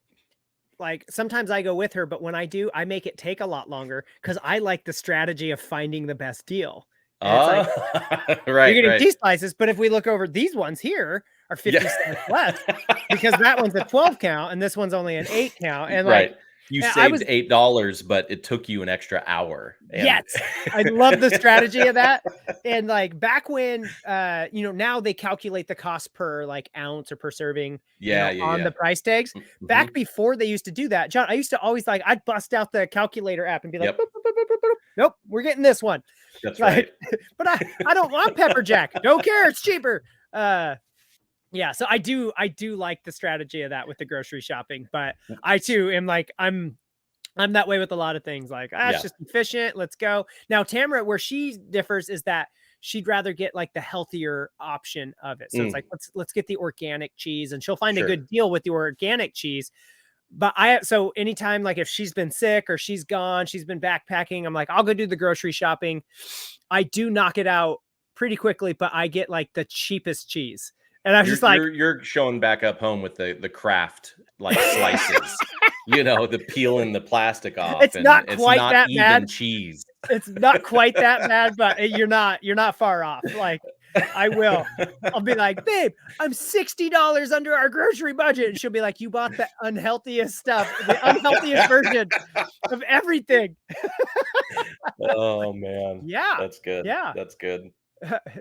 like sometimes I go with her, but when I do, I make it take a lot longer because I like the strategy of finding the best deal. And it's like, right, you're getting right. cheese slices, but if we look over, these ones here are 50 Yeah. cents less because that one's a 12 count and this one's only an 8 count. And Right. like, You I saved was $8, but it took you an extra hour. And yes, I love the strategy of that. And like back when, you know, now they calculate the cost per like ounce or per serving, yeah, you know, on the price tags. Mhm. Back before they used to do that, John, I used to always like, I'd bust out the calculator app and be like, Yep. boop, boop, boop, boop, boop, boop. Nope, we're getting this one. That's Like, right. but I don't want pepper jack. Don't care. It's cheaper. Yeah, so I do like the strategy of that with the grocery shopping, but I too am like, I'm that way with a lot of things. Like, it's just efficient. Let's go. Now, Tamara, where she differs is that she'd rather get like the healthier option of it. So it's like, let's get the organic cheese, and she'll find a good deal with the organic cheese. But so anytime, like if she's been sick or she's gone, she's been backpacking, I'm like, I'll go do the grocery shopping. I do knock it out pretty quickly, but I get like the cheapest cheese. And I'm just like, you're showing back up home with the craft like slices, you know, the peeling the plastic off. It's not quite that even bad. cheese. It's not quite that bad, but you're not far off. Like I'll be like, babe, I'm $60 under our grocery budget. And she'll be like, you bought the unhealthiest stuff, the unhealthiest version of everything. Oh man. Yeah. That's good. Yeah. That's good.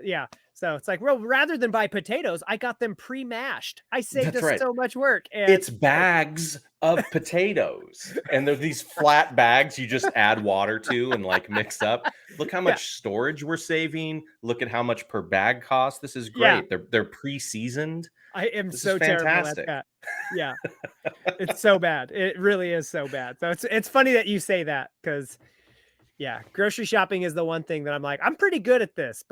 Yeah. So it's like, well, rather than buy potatoes, I got them pre-mashed. I saved us so much work. And it's bags of potatoes, and they're these flat bags you just add water to and like mix up. Look how much storage we're saving. Look at how much per bag costs. This is great. They're pre-seasoned. I am so terrible at that. Yeah. It's so bad. It really is so bad. So it's funny that you say that, because grocery shopping is the one thing that I'm like, I'm pretty good at this,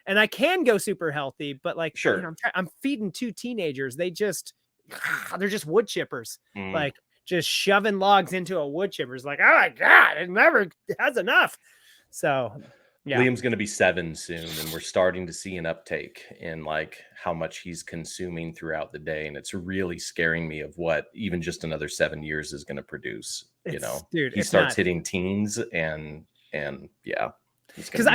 and I can go super healthy, but like, you know, I'm feeding 2 teenagers. They're just wood chippers, like just shoving logs into a wood chipper. It's like, oh my God, it never has enough. So Liam's going to be 7 soon, and we're starting to see an uptake in like how much he's consuming throughout the day. And it's really scaring me of what even just another 7 years is going to produce. You know, dude, he starts hitting teens and because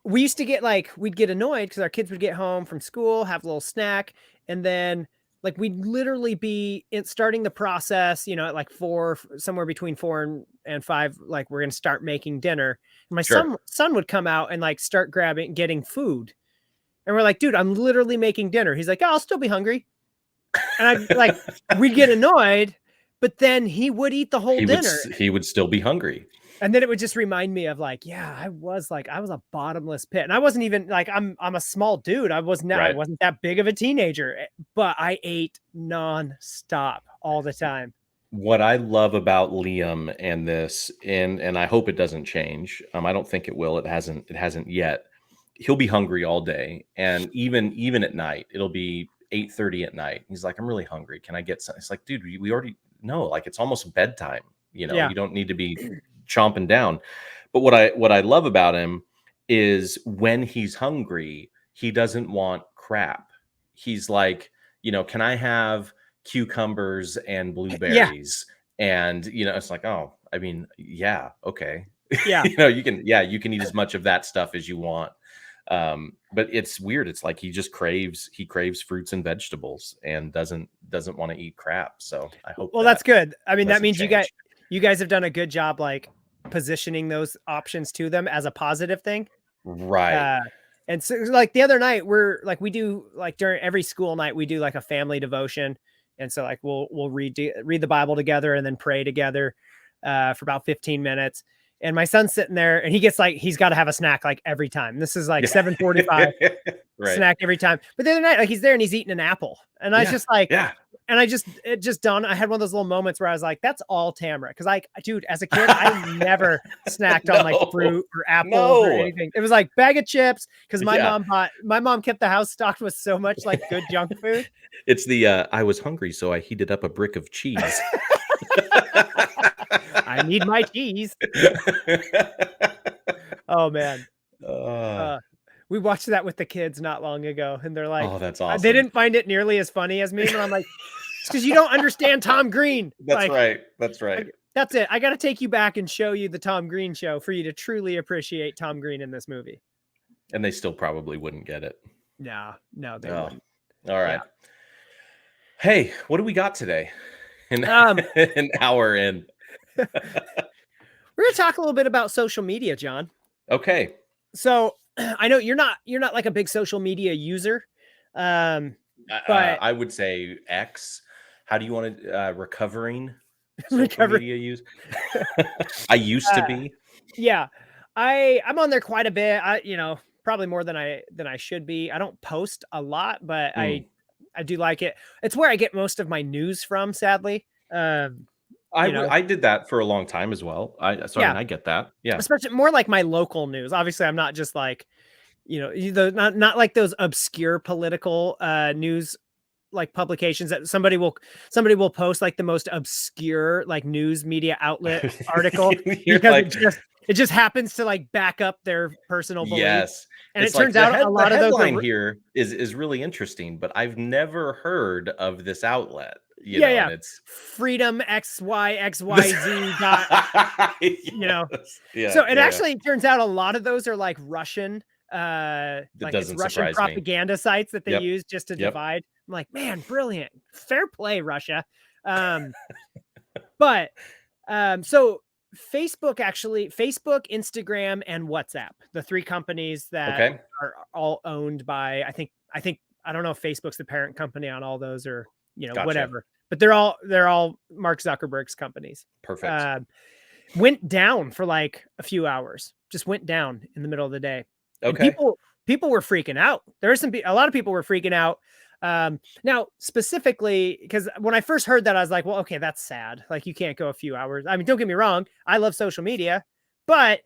we used to get like, we'd get annoyed because our kids would get home from school, have a little snack, and then like we'd literally be starting the process, you know, at like 4, somewhere between 4 and 5, like we're gonna start making dinner. And my son would come out and like start getting food, and we're like, dude, I'm literally making dinner. He's like, oh, I'll still be hungry, and I like we'd get annoyed, but then he would eat the whole dinner. He would still be hungry. And then it would just remind me of like, I was a bottomless pit, and I wasn't even like, I'm a small dude. I wasn't that big of a teenager, but I ate nonstop all the time. What I love about Liam and this, and I hope it doesn't change. I don't think it will. It hasn't yet. He'll be hungry all day, and even at night, it'll be 8:30 at night. He's like, I'm really hungry. Can I get some? It's like, dude, we already know. Like, it's almost bedtime. You know, you don't need to be chomping down. But what I love about him is when he's hungry, he doesn't want crap. He's like, you know, can I have cucumbers and blueberries? And you know, it's like, oh, I mean, okay. You know, you can eat as much of that stuff as you want. But it's weird. It's like he craves fruits and vegetables and doesn't want to eat crap. So I hope. Well, that's good. I mean, that means you guys have done a good job, like positioning those options to them as a positive thing. Right. And so like the other night we do like during every school night, we do like a family devotion. And so like, we'll read the Bible together and then pray together, for about 15 minutes. And my son's sitting there and he's got to have a snack like every time. This is like 7:45 snack every time. But the other night, like he's there and he's eating an apple. And I was just like, and it just dawned. I had one of those little moments where I was like, that's all Tamara. Cause like, dude, as a kid, I never snacked on like fruit or apples or anything. It was like bag of chips. Cause my mom kept the house stocked with so much like good junk food. It's I was hungry, so I heated up a brick of cheese. I need my cheese. Oh man. We watched that with the kids not long ago, and they're like, oh, that's awesome. They didn't find it nearly as funny as me. And I'm like, it's because you don't understand Tom Green. That's right. That's right. That's it. I got to take you back and show you the Tom Green show for you to truly appreciate Tom Green in this movie. And they still probably wouldn't get it. No, they Oh, wouldn't. all right. Yeah. Hey, what do we got today? An hour in. We're going to talk a little bit about social media, John. Okay. So I know you're not like a big social media user. But I would say X. How do you want to recovering social media use? I used to be. Yeah. I'm on there quite a bit. Probably more than I should be. I don't post a lot, but I do like it. It's where I get most of my news from, sadly. I did that for a long time as well. I get that. Yeah. Especially more like my local news. Obviously, I'm not just like, not like those obscure political news like publications that somebody will post like the most obscure like news media outlet article because it just happens to like back up their personal beliefs. Yes. And it turns out a lot of those headline here is really interesting, but I've never heard of this outlet. Yeah. It's Freedom XYXYZ So it actually turns out a lot of those are like Russian it's Russian propaganda sites that they use just to divide. I'm like, man, brilliant. Fair play, Russia. So Facebook, Instagram, and WhatsApp, the three companies that are all owned by, I think, I don't know if Facebook's the parent company on all those or, whatever, but they're all Mark Zuckerberg's companies. Perfect. Went down for like a few hours, just went down in the middle of the day. Okay. And people were freaking out. A lot of people were freaking out. Now specifically, because when I first heard that, I was like, well, okay, that's sad. Like you can't go a few hours. I mean, don't get me wrong. I love social media, but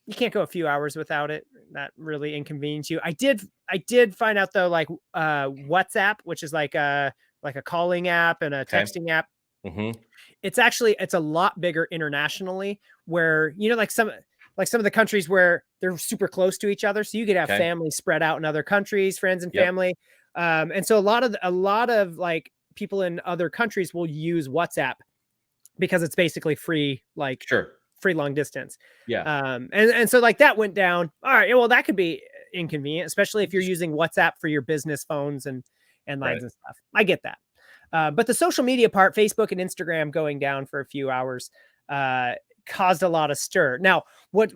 you can't go a few hours without it. That really inconvenience you. I did find out though, like, WhatsApp, which is like a calling app and a texting app. Mm-hmm. It's a lot bigger internationally where, like some of the countries where they're super close to each other. So you could have families spread out in other countries, friends and family. And so a lot of like people in other countries will use WhatsApp because it's basically free, like free long distance. Yeah. And so like that went down. All right. Well, that could be inconvenient, especially if you're using WhatsApp for your business phones and lines and stuff. I get that. But the social media part, Facebook and Instagram going down for a few hours, caused a lot of stir. Now, what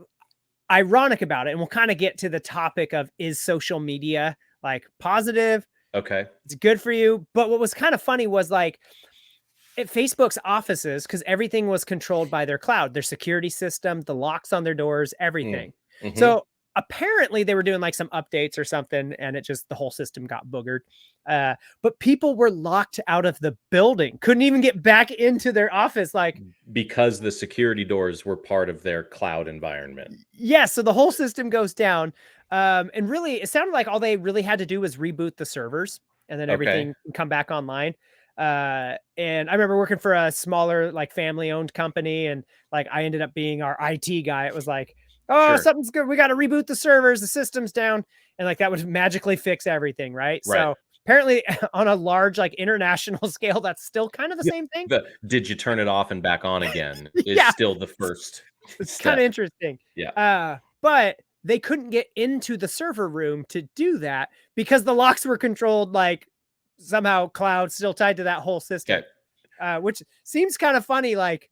ironic about it, and we'll kind of get to the topic of, is social media like positive? Okay. It's good for you. But what was kind of funny was like at Facebook's offices, because everything was controlled by their cloud, their security system, the locks on their doors, everything. Mm-hmm. So apparently they were doing like some updates or something, and the whole system got boogered. But people were locked out of the building, couldn't even get back into their office, like because the security doors were part of their cloud environment. Yeah, so the whole system goes down. And really, it sounded like all they really had to do was reboot the servers, and then everything can come back online. And I remember working for a smaller, like family-owned company, and like I ended up being our IT guy. It was like, oh, something's good. We got to reboot the servers. The system's down. And like that would magically fix everything. Right. So apparently on a large, like international scale, that's still kind of the same thing. Did you turn it off and back on again? Is still the first. It's kind of interesting. Yeah. But they couldn't get into the server room to do that because the locks were controlled, like somehow cloud still tied to that whole system, which seems kind of funny. Like,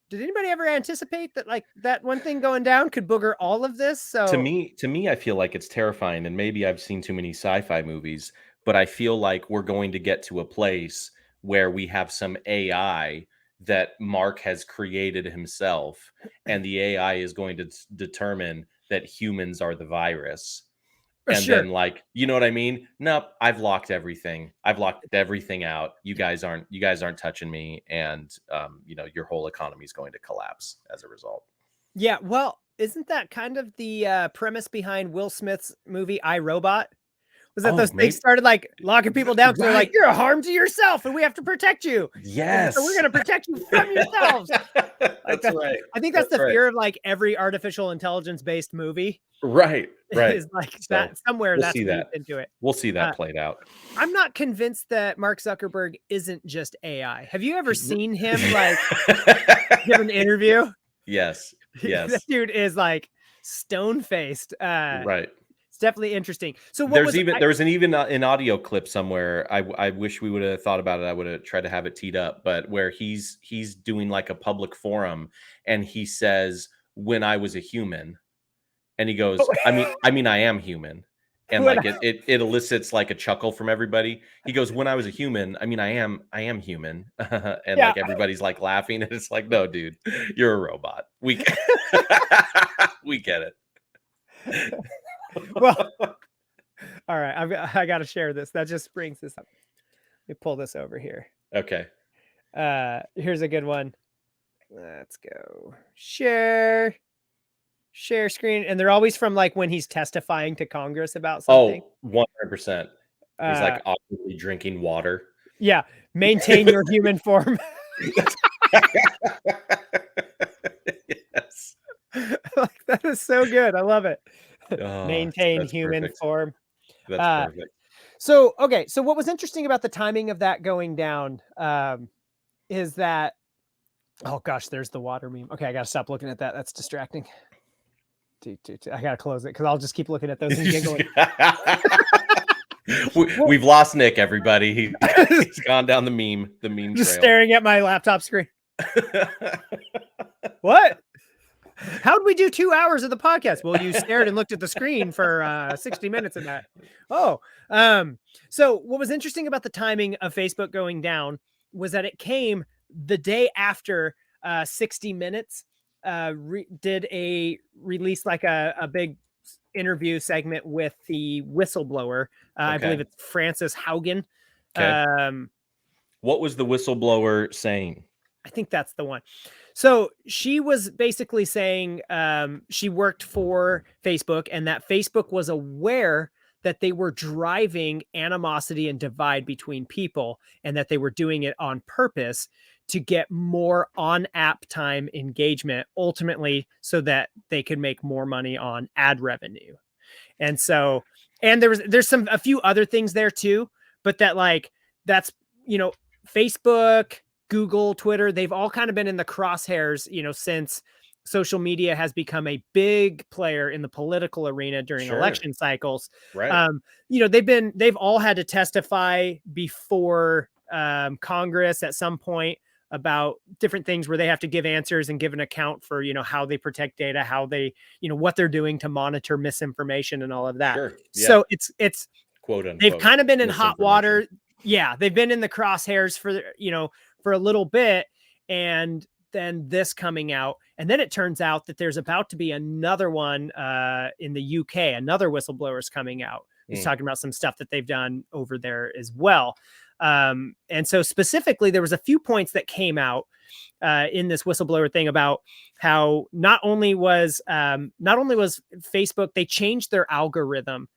did anybody ever anticipate that like that one thing going down could booger all of this? So to me, I feel like it's terrifying, and maybe I've seen too many sci-fi movies, but I feel like we're going to get to a place where we have some AI that Mark has created himself, and the AI is going to determine that humans are the virus. And then like, you know what I mean? Nope, I've locked everything. I've locked everything out. You guys aren't touching me. And your whole economy is going to collapse as a result. Yeah. Well, isn't that kind of the premise behind Will Smith's movie I, Robot? Was that they started like locking people down? So they're like, you're a harm to yourself and we have to protect you. Yes. So we're going to protect you from yourselves. That's right. I think that's the fear of like every artificial intelligence based movie. Right. Is like that somewhere that's into it. We'll see that played out. I'm not convinced that Mark Zuckerberg isn't just AI. Have you ever seen him like give an interview? Yes. This dude is like stone faced. Right. It's definitely interesting. So what there was an audio clip somewhere. I wish we would have thought about it. I would have tried to have it teed up, but where he's doing like a public forum and he says, "When I was a human," and he goes, I mean, I am human. And like it elicits like a chuckle from everybody. He goes, "When I was a human, I mean, I am human." And like everybody's like laughing. And it's like, no, dude, you're a robot. We get it. Well, all right. I got to share this. That just brings this up. Let me pull this over here. Okay. Here's a good one. Let's go. Share screen. And they're always from like when he's testifying to Congress about something. Oh, 100%. He's like awkwardly drinking water. Yeah. Maintain your human form. Yes. Like, that is so good. I love it. Oh, Maintain human perfect. form. That's perfect. So, okay. So what was interesting about the timing of that going down is that, oh gosh, there's the water meme. Okay. I got to stop looking at that. That's distracting. I got to close it because I'll just keep looking at those and giggling. We've lost Nick, everybody. He's gone down the meme just trail. staring at my laptop screen. What? How'd we do 2 hours of the podcast? Well, you stared and looked at the screen for 60 minutes of that. Oh, so what was interesting about the timing of Facebook going down was that it came the day after 60 Minutes did a release, like a big interview segment with the whistleblower. I believe it's Frances Haugen. Okay. What was the whistleblower saying? I think that's the one. So she was basically saying she worked for Facebook and that Facebook was aware that they were driving animosity and divide between people and that they were doing it on purpose to get more on-app time engagement, ultimately so that they could make more money on ad revenue. And so, and there's a few other things there too, but that's, Facebook, Google, Twitter, they've all kind of been in the crosshairs, since social media has become a big player in the political arena during election cycles. Right. They've all had to testify before Congress at some point about different things where they have to give answers and give an account for, how they protect data, how they, what they're doing to monitor misinformation and all of that. Sure. Yeah. So it's quote unquote, they've kind of been in hot water. Yeah. They've been in the crosshairs for a little bit, and then this coming out. And then it turns out that there's about to be another one in the UK, another whistleblower's coming out. He's talking about some stuff that they've done over there as well. And so specifically, there was a few points that came out in this whistleblower thing about how not only was Facebook, they changed their algorithm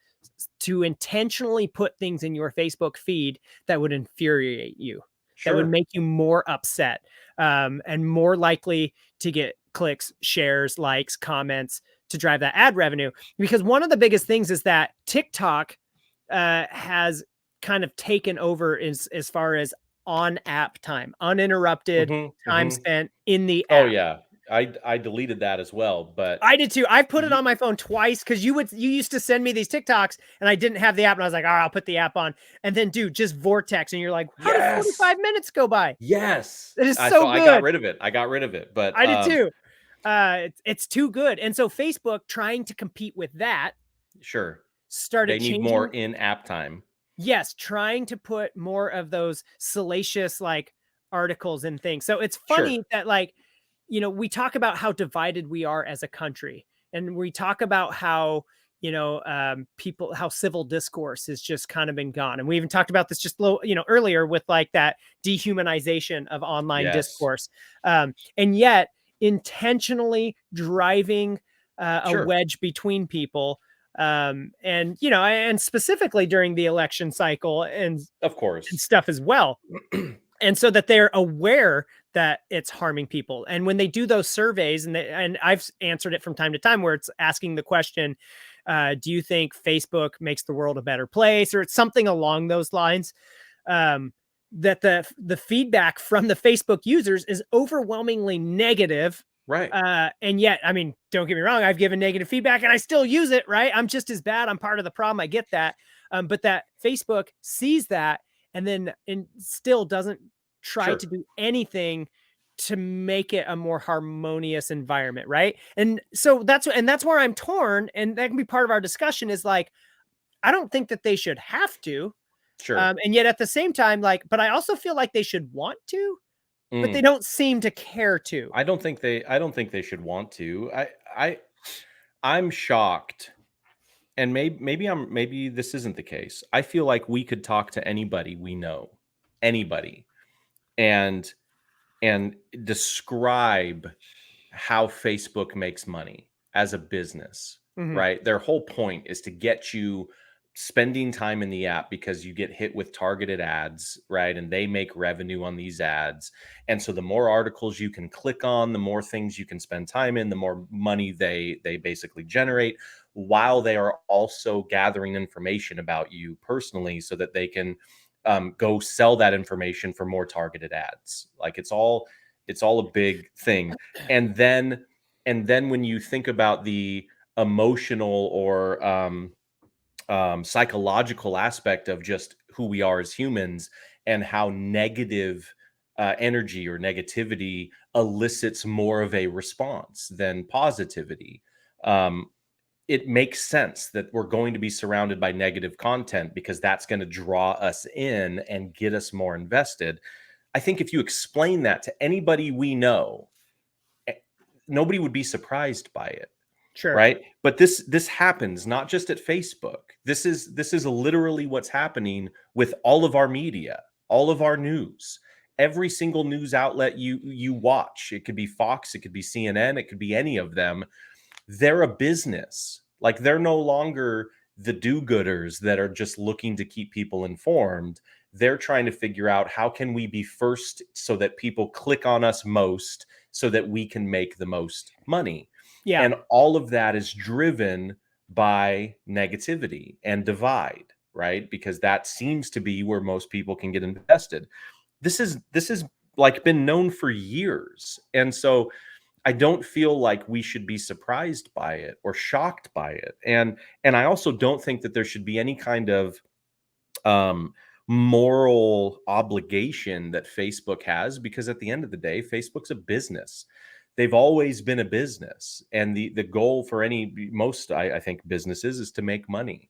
to intentionally put things in your Facebook feed that would infuriate you, that would make you more upset, and more likely to get clicks, shares, likes, comments to drive that ad revenue. Because one of the biggest things is that TikTok has kind of taken over as far as on app time, uninterrupted time spent in the app. Oh yeah. I deleted that as well, but I did too. I put it on my phone twice because you used to send me these TikToks and I didn't have the app and I was like, all right, I'll put the app on. And then dude, just vortex. And you're like, how did 45 minutes go by? Yes. It is so good. I got rid of it, but I did too. It's too good. And so Facebook, trying to compete with that, started changing more in-app time. Yes, trying to put more of those salacious articles and things. So it's funny that we talk about how divided we are as a country, and we talk about how how civil discourse has just kind of been gone. And we even talked about this just earlier with that dehumanization of online discourse, and yet intentionally driving a wedge between people. And specifically during the election cycle and of course and stuff as well. And so that they're aware that it's harming people. And when they do those surveys, and I've answered it from time to time, where it's asking the question, do you think Facebook makes the world a better place? Or it's something along those lines, that the feedback from the Facebook users is overwhelmingly negative Right. And yet, I mean, don't get me wrong, I've given negative feedback and I still use it, right? I'm just as bad. I'm part of the problem. I get that. But that Facebook sees that and still doesn't try to do anything to make it a more harmonious environment, right? And so that's where I'm torn, and that can be part of our discussion is like, I don't think that they should have to. Sure. And yet at the same time, like, but I also feel like they should want to, but they don't seem to care to. I don't think they should want to. I'm shocked. And maybe this isn't the case. I feel like we could talk to anybody we know, anybody, and describe how Facebook makes money as a business, right? Their whole point is to get you spending time in the app because you get hit with targeted ads, right? And they make revenue on these ads. And so the more articles you can click on, the more things you can spend time in, the more money they basically generate, while they are also gathering information about you personally so that they can go sell that information for more targeted ads. Like it's all a big thing. And then when you think about the emotional or psychological aspect of just who we are as humans and how negative energy or negativity elicits more of a response than positivity. It makes sense that we're going to be surrounded by negative content because that's going to draw us in and get us more invested. I think if you explain that to anybody we know, nobody would be surprised by it. Sure. Right. But this happens not just at Facebook. This is literally what's happening with all of our media, all of our news, every single news outlet you watch. It could be Fox, it could be CNN, it could be any of them. They're a business. Like they're no longer the do-gooders that are just looking to keep people informed. They're trying to figure out how can we be first so that people click on us most so that we can make the most money. Yeah. And all of that is driven by negativity and divide, right? Because that seems to be where most people can get invested. This is like been known for years. And so I don't feel like we should be surprised by it or shocked by it. And I also don't think that there should be any kind of moral obligation that Facebook has, because at the end of the day, Facebook's a business. They've always been a business, and the goal for most I think businesses is to make money,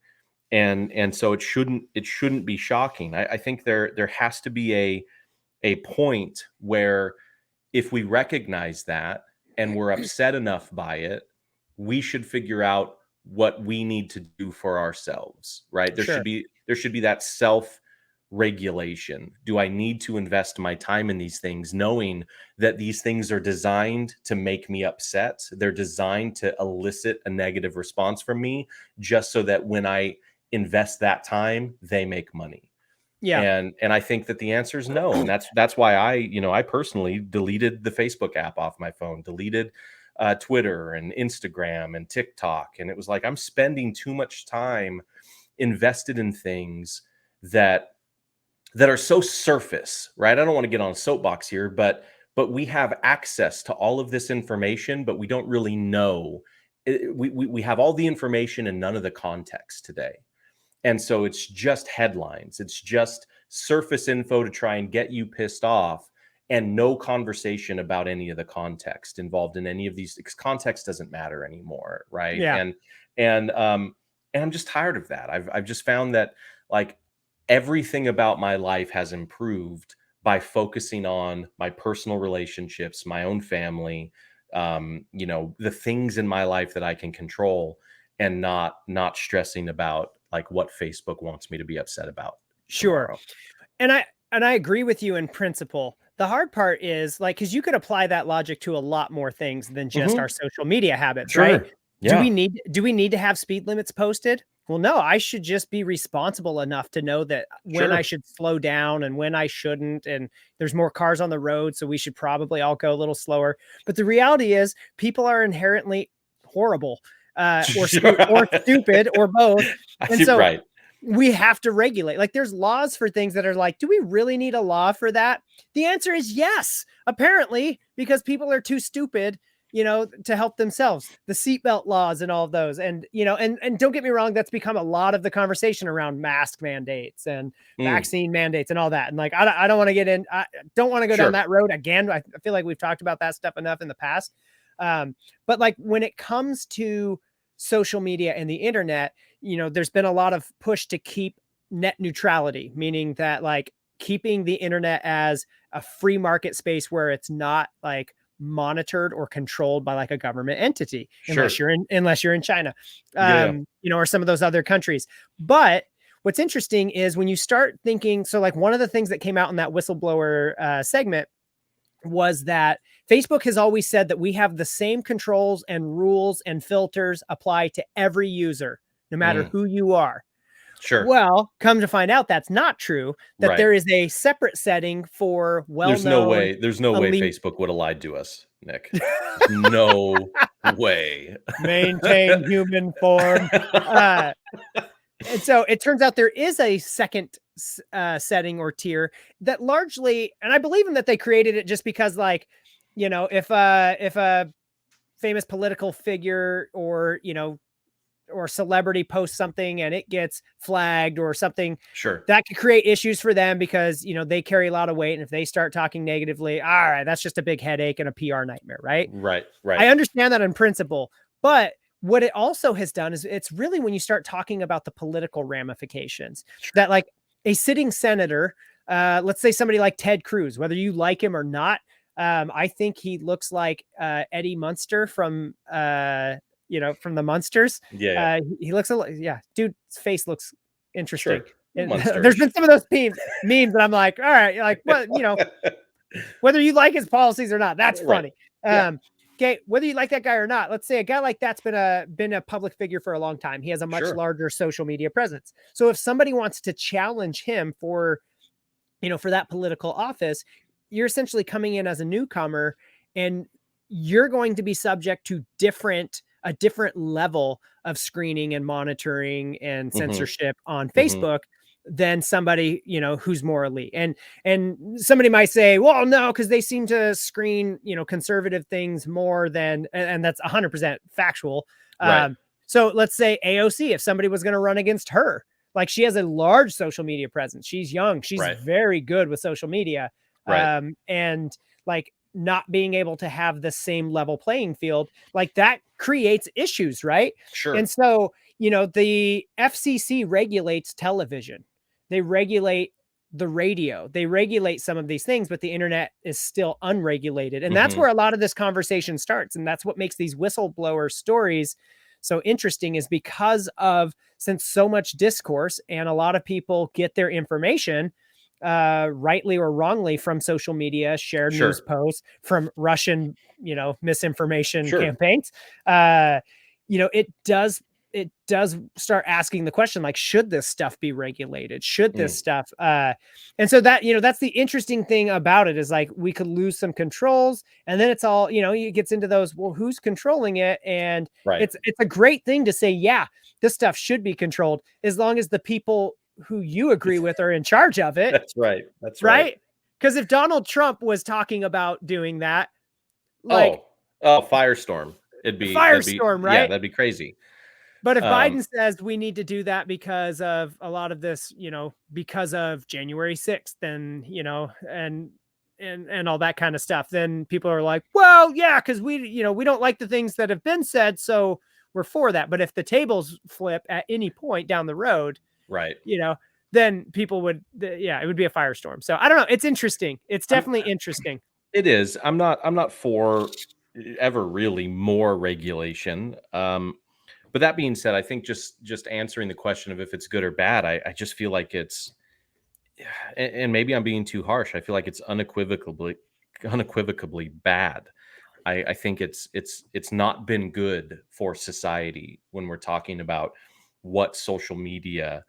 and so it shouldn't be shocking. I think there has to be a point where if we recognize that and we're upset enough by it, we should figure out what we need to do for ourselves, right? There should be that self-regulation. Do I need to invest my time in these things, knowing that these things are designed to make me upset? They're designed to elicit a negative response from me, just so that when I invest that time, they make money. Yeah. And I think that the answer is no. And that's why I personally deleted the Facebook app off my phone, deleted Twitter and Instagram and TikTok. And it was like, I'm spending too much time invested in things that are so surface, right? I don't want to get on a soapbox here, but we have access to all of this information, but we don't really know. We have all the information and none of the context today. And so it's just headlines. It's just surface info to try and get you pissed off, and no conversation about any of the context involved in any of these. Context doesn't matter anymore, right? Yeah. And I'm just tired of that. I've just found that like everything about my life has improved by focusing on my personal relationships, my own family, the things in my life that I can control, and not stressing about like what Facebook wants me to be upset about. Sure. Tomorrow. And I agree with you in principle. The hard part is like, because you could apply that logic to a lot more things than just our social media habits, right? Yeah. Do we need to have speed limits posted? Well, no, I should just be responsible enough to know that when I should slow down and when I shouldn't. And there's more cars on the road, so we should probably all go a little slower. But the reality is people are inherently horrible or stupid or both. And so we have to regulate. Like there's laws for things that are like, do we really need a law for that? The answer is yes, apparently, because people are too stupid you know, to help themselves, the seatbelt laws and all of those. And, you know, and don't get me wrong, that's become a lot of the conversation around mask mandates and vaccine mandates and all that. And like, I don't want to get in, I don't want to go down that road again. I feel like we've talked about that stuff enough in the past. But like when it comes to social media and the internet, you know, there's been a lot of push to keep net neutrality, meaning that like keeping the internet as a free market space where it's not like monitored or controlled by like a government entity, unless you're in China, you know, or some of those other countries. But what's interesting is when you start thinking, so like one of the things that came out in that whistleblower segment was that Facebook has always said that we have the same controls and rules and filters apply to every user, no matter who you are. Well, come to find out that's not true, that there is a separate setting for well-known. There's no way Facebook would have lied to us, Nick. No way. Maintain human form. And so it turns out there is a second setting or tier that largely, and I believe in that they created it just because, like, you know, if a famous political figure or, you know, or celebrity posts something and it gets flagged or something, that could create issues for them because, you know, they carry a lot of weight. And if they start talking negatively, all right, that's just a big headache and a PR nightmare, right? Right. I understand that in principle, but what it also has done is it's really when you start talking about the political ramifications that like a sitting senator, let's say somebody like Ted Cruz, whether you like him or not, I think he looks like Eddie Munster from, you know, from the Munsters. He looks a lot. Yeah, dude's face looks interesting. There's been some of those memes that I'm like, all right, like, well, you know, whether you like his policies or not, that's funny. Okay, whether you like that guy or not, let's say a guy like that's been a public figure for a long time. He has a much larger social media presence. So if somebody wants to challenge him for, you know, for that political office, you're essentially coming in as a newcomer and you're going to be subject to a different level of screening and monitoring and censorship on Facebook than somebody, you know, who's more elite. And somebody might say, well, no, because they seem to screen, you know, conservative things more than, and that's 100% factual. So let's say AOC, if somebody was going to run against her, like she has a large social media presence. She's young. She's very good with social media. And like, not being able to have the same level playing field, like that creates issues, right? And so, you know, the FCC regulates television. They regulate the radio. They regulate some of these things, but the internet is still unregulated. And that's where a lot of this conversation starts. And that's what makes these whistleblower stories so interesting, is because of, since so much discourse and a lot of people get their information rightly or wrongly from social media, shared news posts, from Russian, you know, misinformation campaigns, you know, it does start asking the question, like, should this stuff be regulated? Should this stuff, and so that, you know, that's the interesting thing about it, is like, we could lose some controls, and then it's all, you know, it gets into those, well, who's controlling it? And it's a great thing to say, yeah, this stuff should be controlled as long as the people who you agree with are in charge of it. That's right. Because if Donald Trump was talking about doing that, like, firestorm, firestorm, right? Yeah, that'd be crazy. But if Biden says we need to do that because of a lot of this, you know, because of January 6th, and, you know, and all that kind of stuff, then people are like, well, yeah, because we, you know, we don't like the things that have been said, so we're for that. But if the tables flip at any point down the road, you know, then people would, it would be a firestorm. So I don't know. It's interesting. It's definitely interesting. It is. I'm not for ever really more regulation. But that being said, I think just answering the question of if it's good or bad, I just feel like it's, and maybe I'm being too harsh, I feel like it's unequivocally bad. I think it's not been good for society when we're talking about what social media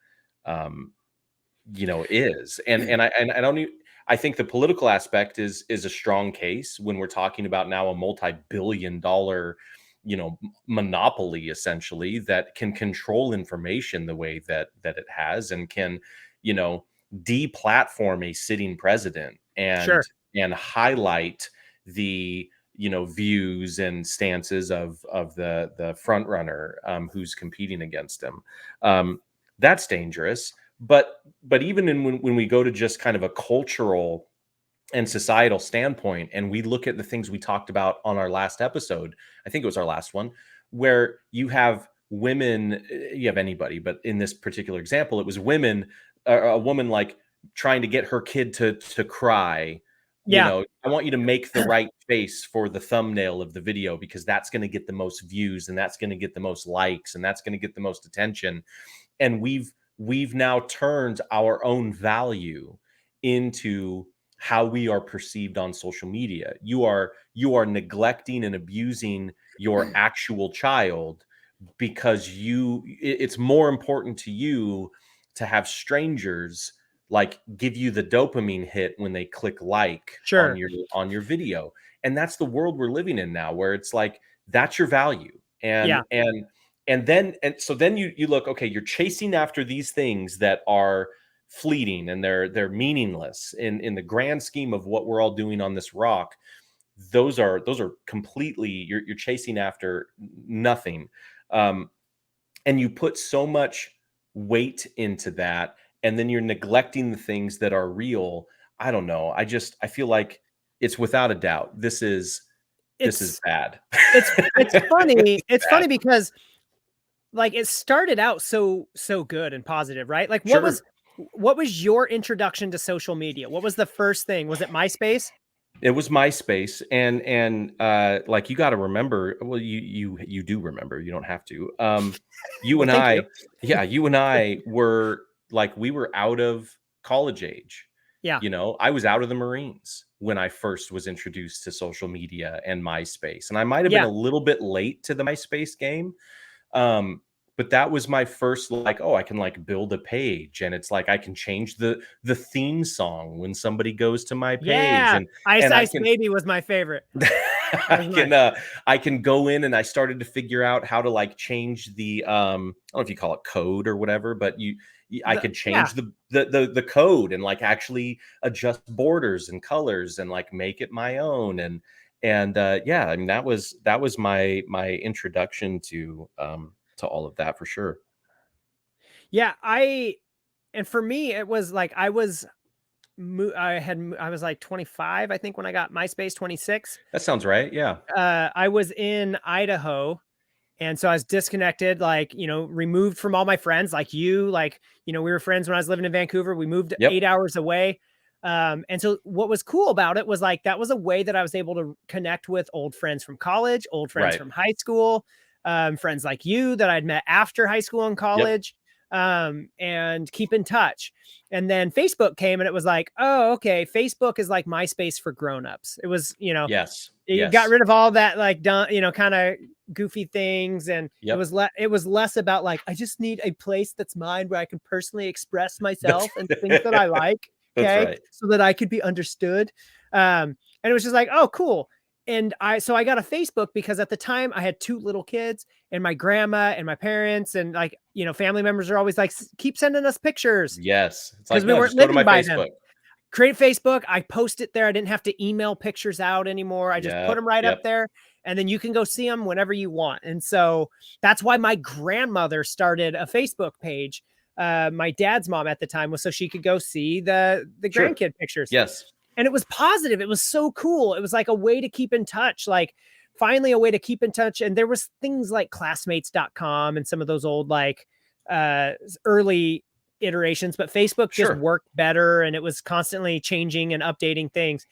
you know, is. And I don't even, I think the political aspect is a strong case when we're talking about now a multi-billion-dollar, you know, monopoly essentially that can control information the way that it has, and can, you know, deplatform a sitting president and highlight the, views and stances of the front runner who's competing against him. That's dangerous. But even when we go to just kind of a cultural and societal standpoint, and we look at the things we talked about on our last episode, I think it was our last one, where you have women, you have anybody, but in this particular example, it was women, a woman like trying to get her kid to cry. Yeah. I want you to make the right face for the thumbnail of the video because that's going to get the most views and that's going to get the most likes and that's going to get the most attention. And we've now turned our own value into how we are perceived on social media. You are neglecting and abusing your actual child because it's more important to you to have strangers like give you the dopamine hit when they click like Sure. on your video. And that's the world we're living in now, where it's like that's your value. And so then you look, okay, you're chasing after these things that are fleeting and they're meaningless in the grand scheme of what we're all doing on this rock. Those are completely, you're chasing after nothing. And you put so much weight into that, and then you're neglecting the things that are real. I don't know. I feel like it's without a doubt. This is bad. It's funny. It's funny because like it started out so good and positive, right? Like what was your introduction to social media? What was the first thing? Was it MySpace? It was MySpace, and like you got to remember. Well, you do remember. You don't have to. You and I were like we were out of college age. Yeah. I was out of the Marines when I first was introduced to social media and MySpace, and I might have been a little bit late to the MySpace game. But that was my first, like, oh, I can like build a page and it's like I can change the theme song when somebody goes to my page. Yeah, and Ice Baby was my favorite. I can go in and I started to figure out how to like change the I don't know if you call it code or whatever, but I could change the code and like actually adjust borders and colors and like make it my own. And yeah, I mean that was my introduction to all of that for sure. Yeah, and for me it was like I was like 25, I think, when I got MySpace. 26. That sounds right. Yeah. I was in Idaho, and so I was disconnected, like, removed from all my friends, like you, like, we were friends when I was living in Vancouver. We moved 8 hours away. And so what was cool about it was like, that was a way that I was able to connect with old friends from college, old friends from high school, friends like you that I'd met after high school and college, and keep in touch. And then Facebook came and it was like, oh, okay, Facebook is like MySpace for grownups. It was, you got rid of all that, like, kind of goofy things. And it was less about like, I just need a place that's mine where I can personally express myself and things that I like. Okay. So that I could be understood. And it was just like, oh, cool. And so I got a Facebook because at the time I had 2 little kids, and my grandma and my parents and like, family members are always like, keep sending us pictures. Yes. It's like, we weren't living by them. Create Facebook. I post it there. I didn't have to email pictures out anymore. I just put them right up there, and then you can go see them whenever you want. And so that's why my grandmother started a Facebook page. My dad's mom at the time was so she could go see the grandkid pictures. Yes. And it was positive. It was so cool. It was like a way to keep in touch, like finally a way to keep in touch. And there was things like classmates.com and some of those old, like early iterations, but Facebook just worked better, and it was constantly changing and updating things.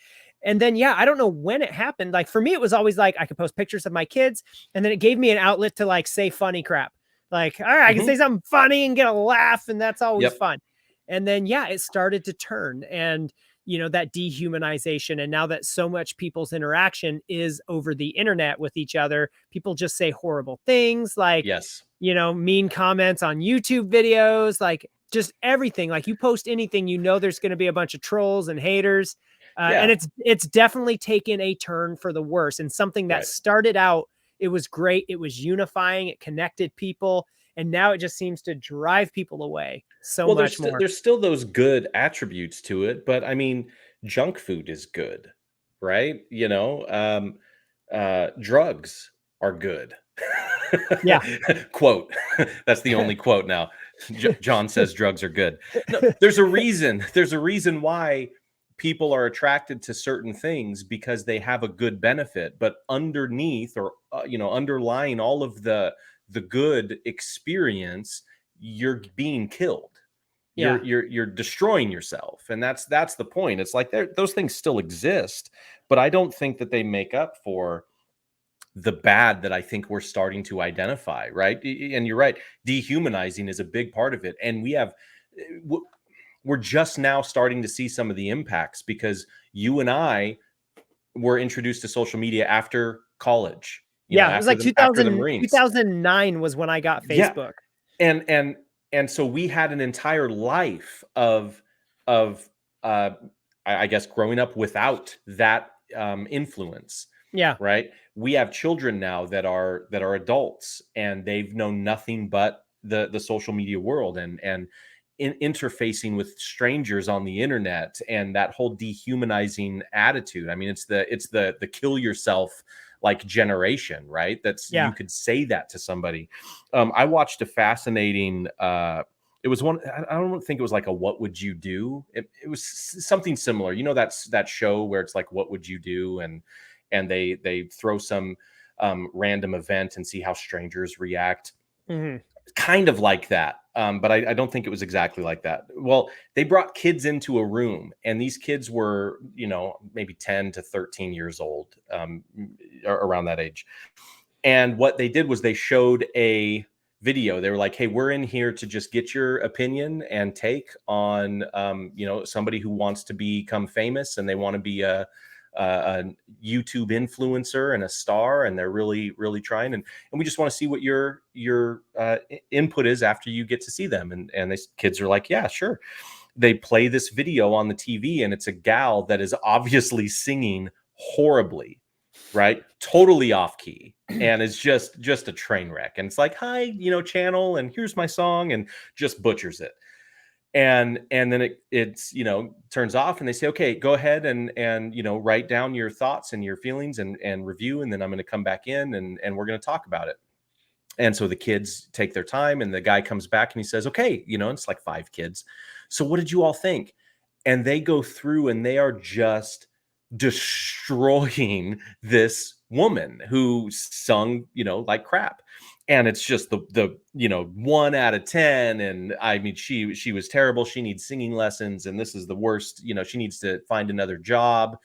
And then, I don't know when it happened. Like for me, it was always like, I could post pictures of my kids, and then it gave me an outlet to like say funny crap. Like, all right, I can say something funny and get a laugh, and that's always fun. And then, it started to turn, and that dehumanization. And now that so much people's interaction is over the internet with each other, people just say horrible things, like, mean comments on YouTube videos, like just everything. Like you post anything, there's going to be a bunch of trolls and haters. And it's definitely taken a turn for the worse, and something that started out, it was great. It was unifying. It connected people. And now it just seems to drive people away so much more. There's still those good attributes to it, but I mean, junk food is good, right? drugs are good. Yeah. Quote. That's the only quote now. John says drugs are good. No, there's a reason. There's a reason why people are attracted to certain things, because they have a good benefit. But underneath, or underlying all of the good experience, you're being killed. Yeah. You're destroying yourself, and that's the point. It's like those things still exist, but I don't think that they make up for the bad that I think we're starting to identify, right? And you're right, dehumanizing is a big part of it, and we're just now starting to see some of the impacts, because you and I were introduced to social media after college. Yeah, it was like After the Marines. 2009 was when I got Facebook. Yeah. And so we had an entire life of I guess growing up without that influence. Yeah. Right. We have children now that are adults, and they've known nothing but the social media world and interfacing with strangers on the internet, and that whole dehumanizing attitude. I mean, it's the kill yourself like generation, right? You could say that to somebody. I watched a fascinating it was one, I don't think it was like a what would you do? It was something similar. That show where it's like, what would you do? And they throw some random event and see how strangers react. Mm-hmm. Kind of like that. But I don't think it was exactly like that. Well, they brought kids into a room, and these kids were, maybe 10 to 13 years old, around that age. And what they did was they showed a video. They were like, hey, we're in here to just get your opinion and take on, somebody who wants to become famous, and they want to be a YouTube influencer and a star, and they're really, really trying. And we just want to see what your input is after you get to see them. And these kids are like, yeah, sure. They play this video on the TV, and it's a gal that is obviously singing horribly, right? Totally off key, and it's just a train wreck. And it's like, hi, channel, and here's my song, and just butchers it. And then it's turns off, and they say, okay, go ahead and write down your thoughts and your feelings and review, and then I'm going to come back in and we're going to talk about it. And so the kids take their time, and the guy comes back and he says, okay, it's like 5 kids. So what did you all think? And they go through, and they are just destroying this woman who sung, like crap. And it's just the 1 out of 10. And I mean, she was terrible. She needs singing lessons, and this is the worst. She needs to find another job.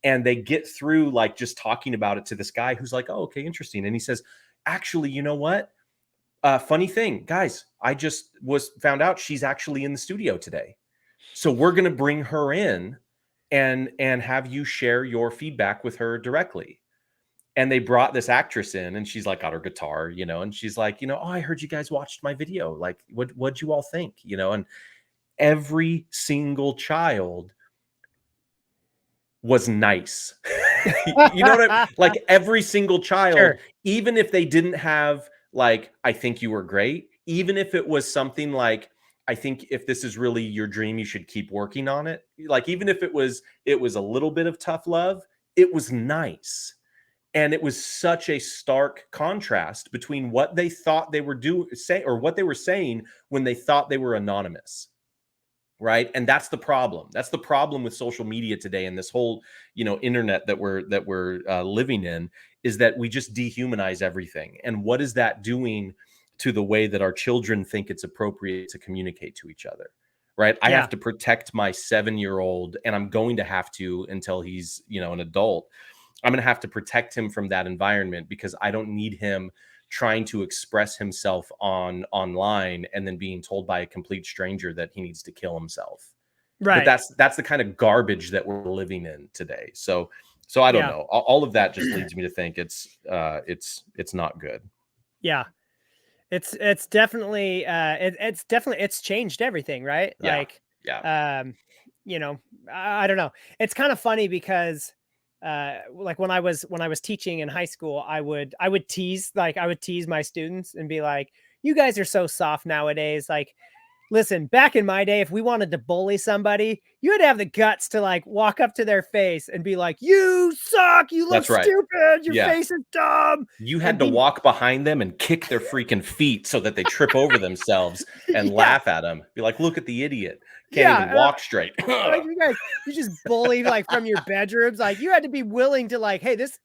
And they get through like just talking about it to this guy who's like, oh, okay, interesting. And he says, actually, you know what? Funny thing, guys, I just found out she's actually in the studio today. So we're going to bring her in and have you share your feedback with her directly. And they brought this actress in, and she's like got her guitar, and she's like, oh, I heard you guys watched my video. Like, what'd you all think? And every single child was nice. Like every single child, sure. Even if they didn't have like, I think you were great. Even if it was something like, I think if this is really your dream, you should keep working on it. Like, even if it was a little bit of tough love, it was nice. And it was such a stark contrast between what they thought they were what they were saying when they thought they were anonymous. Right. And that's the problem. That's the problem with social media today, and this whole, internet that we're living in, is that we just dehumanize everything. And what is that doing to the way that our children think it's appropriate to communicate to each other? Right. I have to protect my 7-year-old, and I'm going to have to until he's, an adult. I'm going to have to protect him from that environment, because I don't need him trying to express himself online and then being told by a complete stranger that he needs to kill himself. Right. But that's the kind of garbage that we're living in today. So I don't know. All of that just leads me to think it's not good. Yeah. It's definitely it's changed everything, right? Yeah. Like, I don't know. It's kind of funny because like when I was teaching in high school, I would tease my students and be like, you guys are so soft nowadays. Like, listen, back in my day, if we wanted to bully somebody, you had to have the guts to like walk up to their face and be like, "You suck. You look That's right. stupid. Your Yeah. face is dumb." You had to walk behind them and kick their freaking feet so that they trip over themselves and laugh at them. Be like, look at the idiot. Can't even walk straight. Like you just bully like from your bedrooms. Like you had to be willing to like, hey, this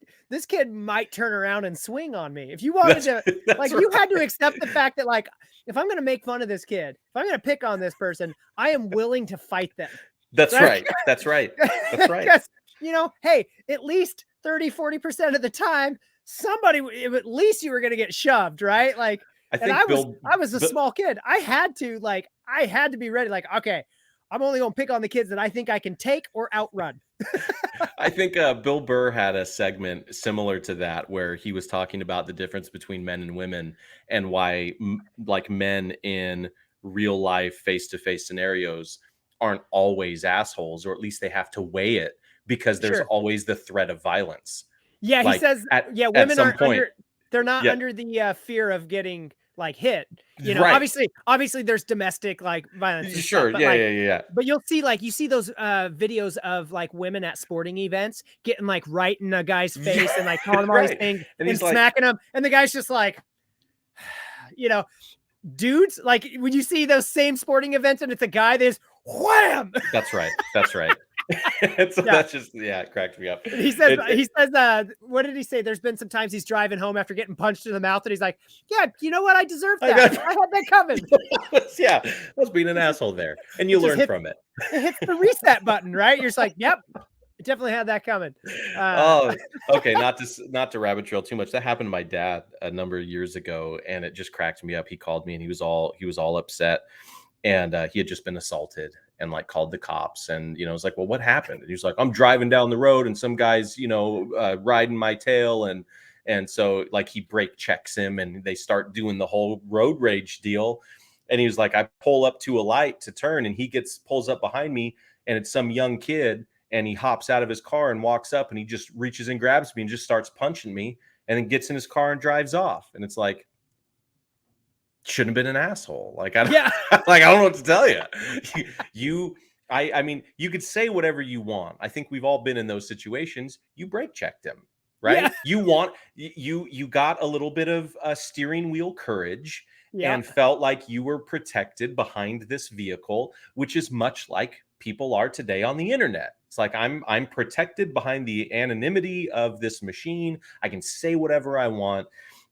kid might turn around and swing on me. If you wanted to, like, you had to accept the fact that like, if I'm going to make fun of this kid, if I'm going to pick on this person, I am willing to fight them. That's right. That's right. That's right. Because, you know, hey, at least 30-40% of the time, somebody, at least you were going to get shoved, right? Like, I was a small kid. I had to be ready. Like, okay, I'm only going to pick on the kids that I think I can take or outrun. I think Bill Burr had a segment similar to that where he was talking about the difference between men and women and why like men in real life face-to-face scenarios aren't always assholes, or at least they have to weigh it because there's always the threat of violence. Yeah, like, he says women aren't they're not Yeah. under the fear of getting like hit. You know, Right. obviously there's domestic like violence. and Sure. stuff, but, Yeah. But you'll see like you see those videos of like women at sporting events getting like right in a guy's face and like calling him all these things and he's like, smacking him, and the guy's just like, you know, dudes, like when you see those same sporting events and it's a guy, there's wham. That's right. That's right. So that's just, it cracked me up. He says, what did he say? There's been some times he's driving home after getting punched in the mouth and he's like, yeah, you know what? I deserved that. I had that coming. Yeah. I was being an asshole there. And you learn from it. It hits the reset button, right? You're just like, yep, definitely had that coming. Okay. Not to rabbit trail too much. That happened to my dad a number of years ago, and it just cracked me up. He called me and he was all upset, and he had just been assaulted and like called the cops. And, you know, it's like, well, what happened? And he was like, I'm driving down the road and some guys, you know, riding my tail. And so like he brake checks him and they start doing the whole road rage deal. And he was like, I pull up to a light to turn and he pulls up behind me and it's some young kid. And he hops out of his car and walks up and he just reaches and grabs me and just starts punching me and then gets in his car and drives off. And it's like, shouldn't have been an asshole. Like, I don't know what to tell you. I mean, you could say whatever you want. I think we've all been in those situations. You brake checked him, right? Yeah. You got a little bit of steering wheel courage and felt like you were protected behind this vehicle, which is much like people are today on the internet. It's like, I'm protected behind the anonymity of this machine. I can say whatever I want.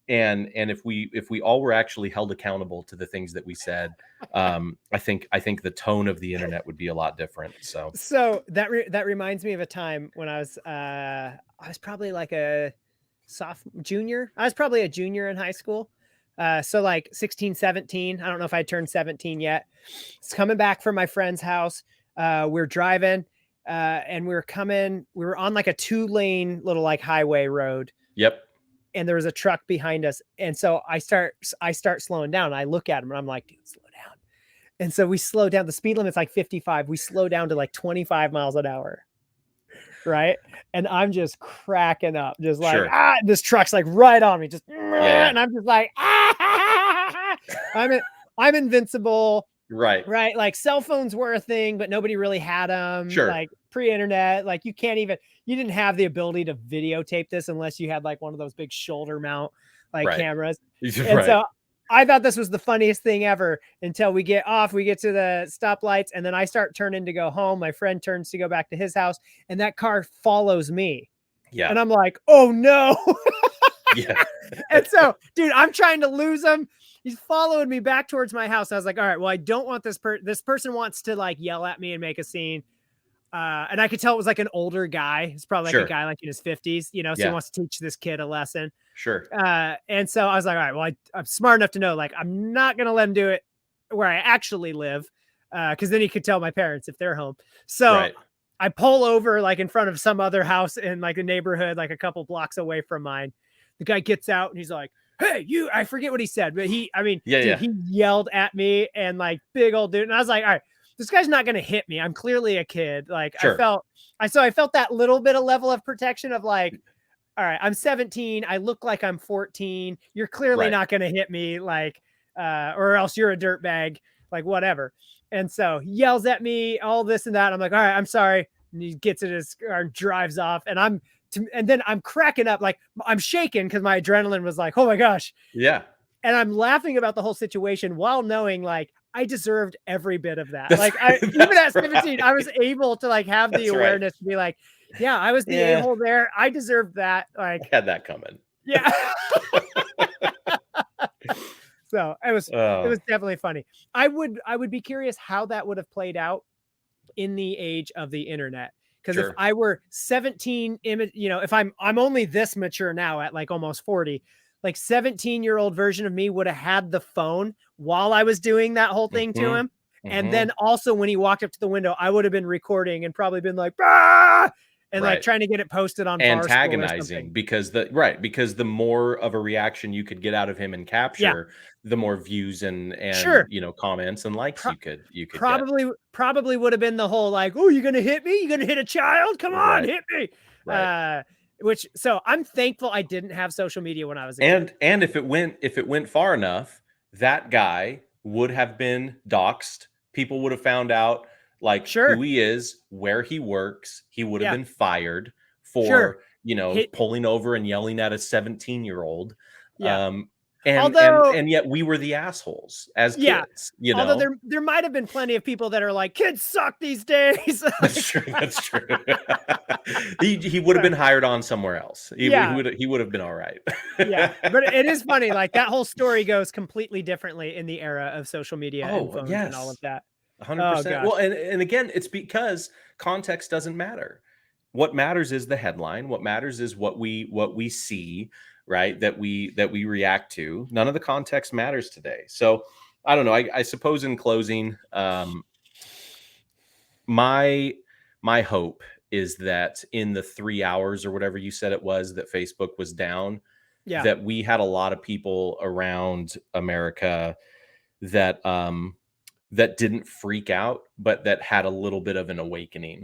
And if we all were actually held accountable to the things that we said, I think the tone of the internet would be a lot different. So that reminds me of a time when I was probably like a junior. I was probably a junior in high school. So like 16, 17. I don't know if I turned 17 yet. It's coming back from my friend's house. We're driving and we were on like a 2-lane little like highway road. Yep. And there was a truck behind us. And so I start slowing down. I look at him and I'm like, dude, slow down. And so we slow down. The speed limit's like 55. We slow down to like 25 miles an hour. Right. And I'm just cracking up, just like, this truck's like right on me. Just, and I'm just like, I'm invincible. Right. Like cell phones were a thing, but nobody really had them. Sure. Like pre-internet, like you didn't have the ability to videotape this unless you had like one of those big shoulder mount like cameras. And so I thought this was the funniest thing ever until we get to the stoplights and then I start turning to go home. My friend turns to go back to his house and that car follows me. Yeah. And I'm like, oh no. Yeah. And so, dude, I'm trying to lose him. He's following me back towards my house. I was like, all right, well, I don't want this person wants to like yell at me and make a scene. And I could tell it was like an older guy. It's probably like a guy like in his 50s, you know, so he wants to teach this kid a lesson. Sure. And so I was like, all right, well, I'm smart enough to know, like, I'm not going to let him do it where I actually live. Cause then he could tell my parents if they're home. So I pull over like in front of some other house in like a neighborhood, like a couple blocks away from mine. The guy gets out and he's like, hey, I forget what he said, but he yelled at me and like big old dude. And I was like, all right, this guy's not going to hit me. I'm clearly a kid. Like I felt that little bit of level of protection of like, all right, I'm 17. I look like I'm 14. You're clearly not going to hit me. Like, or else you're a dirtbag. like whatever. And so he yells at me, all this and that. I'm like, all right, I'm sorry. And he gets in his car and drives off. And then I'm cracking up, like I'm shaking because my adrenaline was like, oh my gosh. Yeah. And I'm laughing about the whole situation while knowing like I deserved every bit of that. That's like right, even at 17, right. I was able to like have the That's awareness to be like, yeah, I was the a-hole there. I deserved that. Like I had that coming. yeah. So it was definitely funny. I would be curious how that would have played out in the age of the internet. Because if I were 17, if I'm only this mature now at like almost 40, like 17-year-old version of me would have had the phone while I was doing that whole thing to him. And then also when he walked up to the window, I would have been recording and probably been like, ah! And like trying to get it posted on antagonizing because the more of a reaction you could get out of him and capture, the more views and comments and likes you could probably would have been the whole like, oh, you're gonna hit me, you're gonna hit a child, come on, hit me. So I'm thankful I didn't have social media when I was a kid. And if it went far enough, that guy would have been doxxed. People would have found out like who he is, where he works. He would have been fired for, pulling over and yelling at a 17-year-old. And yet we were the assholes as kids, Although there might have been plenty of people that are like, kids suck these days. That's true. That's true. he would have been hired on somewhere else. He would have been all right. But it is funny. Like that whole story goes completely differently in the era of social media and phones and all of that. 100%. Well, and again, it's because context doesn't matter. What matters is the headline. What matters is what we see, right? That we react to. None of the context matters today. So I don't know. I suppose in closing, my hope is that in the 3 hours or whatever you said it was that Facebook was down, that we had a lot of people around America that that didn't freak out, but that had a little bit of an awakening.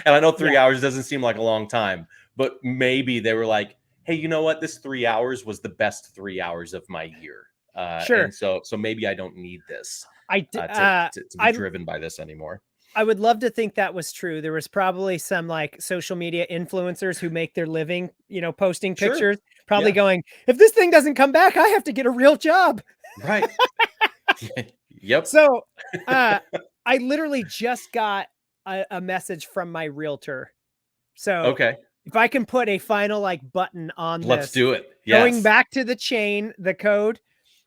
And I know 3 hours doesn't seem like a long time, but maybe they were like, hey, you know what? This 3 hours was the best 3 hours of my year. And so maybe I don't need this to be driven by this anymore. I would love to think that was true. There was probably some like social media influencers who make their living, posting pictures, probably going, if this thing doesn't come back, I have to get a real job. Right. Yep. So I literally just got a message from my realtor. So if I can put a final like button on this. Let's do it. Yes. Going back to the chain, the code,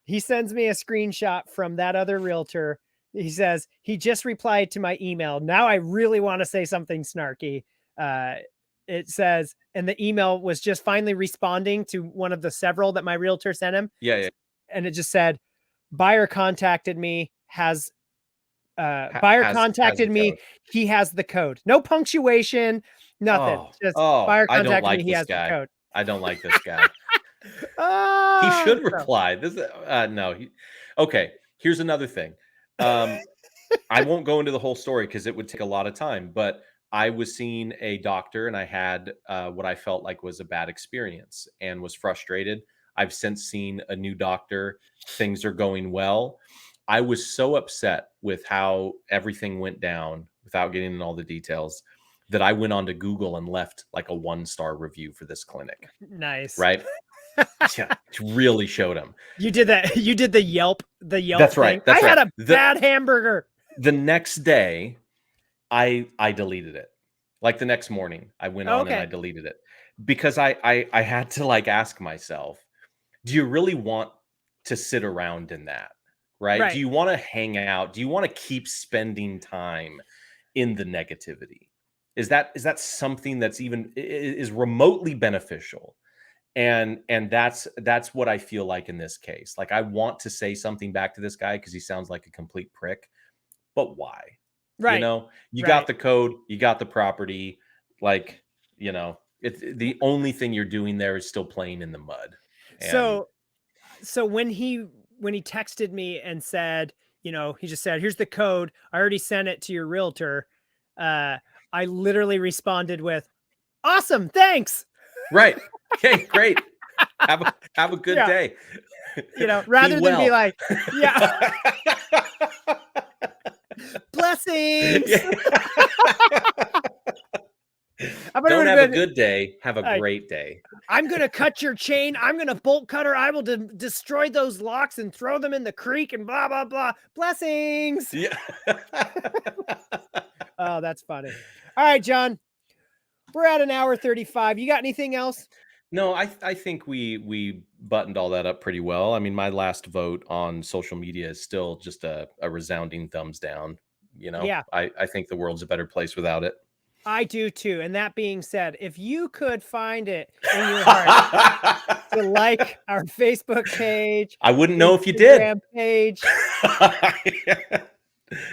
he sends me a screenshot from that other realtor. He says, he just replied to my email. Now I really want to say something snarky. It says, and the email was just finally responding to one of the several that my realtor sent him. Yeah. And it just said, buyer contacted me, contacted me. He has the code. No punctuation, nothing. Just buyer contacted me. He has the code. I don't like this guy. He should reply. Okay. Here's another thing. I won't go into the whole story because it would take a lot of time, but I was seeing a doctor and I had what I felt like was a bad experience and was frustrated. I've since seen a new doctor. Things are going well. I was so upset with how everything went down without getting into all the details that I went on to Google and left like a 1-star review for this clinic. Nice. Right? Yeah, really showed him. You did that. You did the Yelp. That's right. I had a bad hamburger. The next day, I deleted it. Like the next morning, I went on and I deleted it because I had to like ask myself, do you really want to sit around in that? Right? Do you want to hang out? Do you want to keep spending time in the negativity? Is that something that's even is remotely beneficial? And that's what I feel like in this case. Like I want to say something back to this guy because he sounds like a complete prick. But why? Right. You got the code, you got the property. Like, it's the only thing you're doing there is still playing in the mud. And so when he texted me and said, he just said, here's the code. I already sent it to your realtor. I literally responded with, awesome, thanks. Right. Okay, great. Have a good day. Rather than be like, Blessings. Don't have a good day. Have a great day. I'm going to cut your chain. I'm going to bolt cutter. I will destroy those locks and throw them in the creek and blah, blah, blah. Blessings. Yeah. Oh, that's funny. All right, John. We're at an hour 35. You got anything else? No, I think we buttoned all that up pretty well. I mean, my last vote on social media is still just a resounding thumbs down. You know, Yeah. I think the world's a better place without it. I do too. And that being said, if you could find it in your heart to like our Facebook page, I wouldn't know if you did. Instagram page,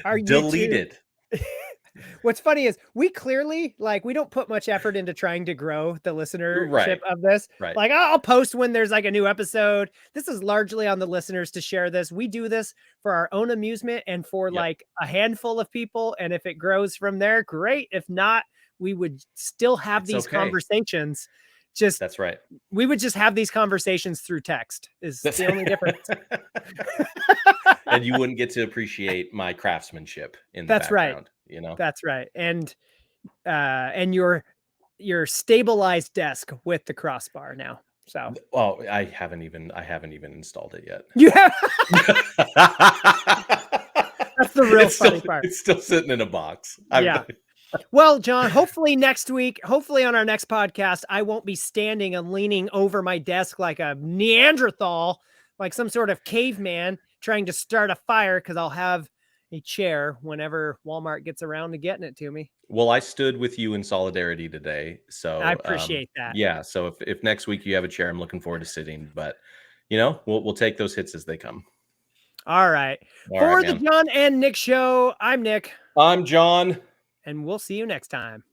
our Delete YouTube. it. What's funny is we clearly we don't put much effort into trying to grow the listenership of this. Right. Like I'll post when there's like a new episode. This is largely on the listeners to share this. We do this for our own amusement and for like a handful of people. And if it grows from there, great. If not, we would still have these conversations. That's right. We would just have these conversations through text is the only difference. And you wouldn't get to appreciate my craftsmanship in the That's background. Right. You know, that's right. And your stabilized desk with the crossbar now. So, well, I haven't even installed it yet. You have. That's the real funny part. It's still sitting in a box. Yeah. Well, John, hopefully next week, hopefully on our next podcast, I won't be standing and leaning over my desk like a Neanderthal, like some sort of caveman trying to start a fire, because I'll have a chair whenever Walmart gets around to getting it to me. Well, I stood with you in solidarity today, so I appreciate that. Yeah, so if next week you have a chair, I'm looking forward to sitting. But you know, we'll take those hits as they come. All right. For the John and Nick Show, I'm Nick. I'm John. And we'll see you next time.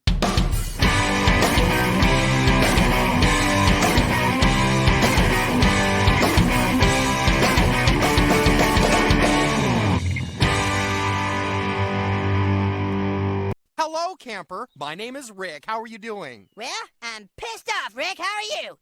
Hello, camper. My name is Rick. How are you doing? Well, I'm pissed off, Rick. How are you?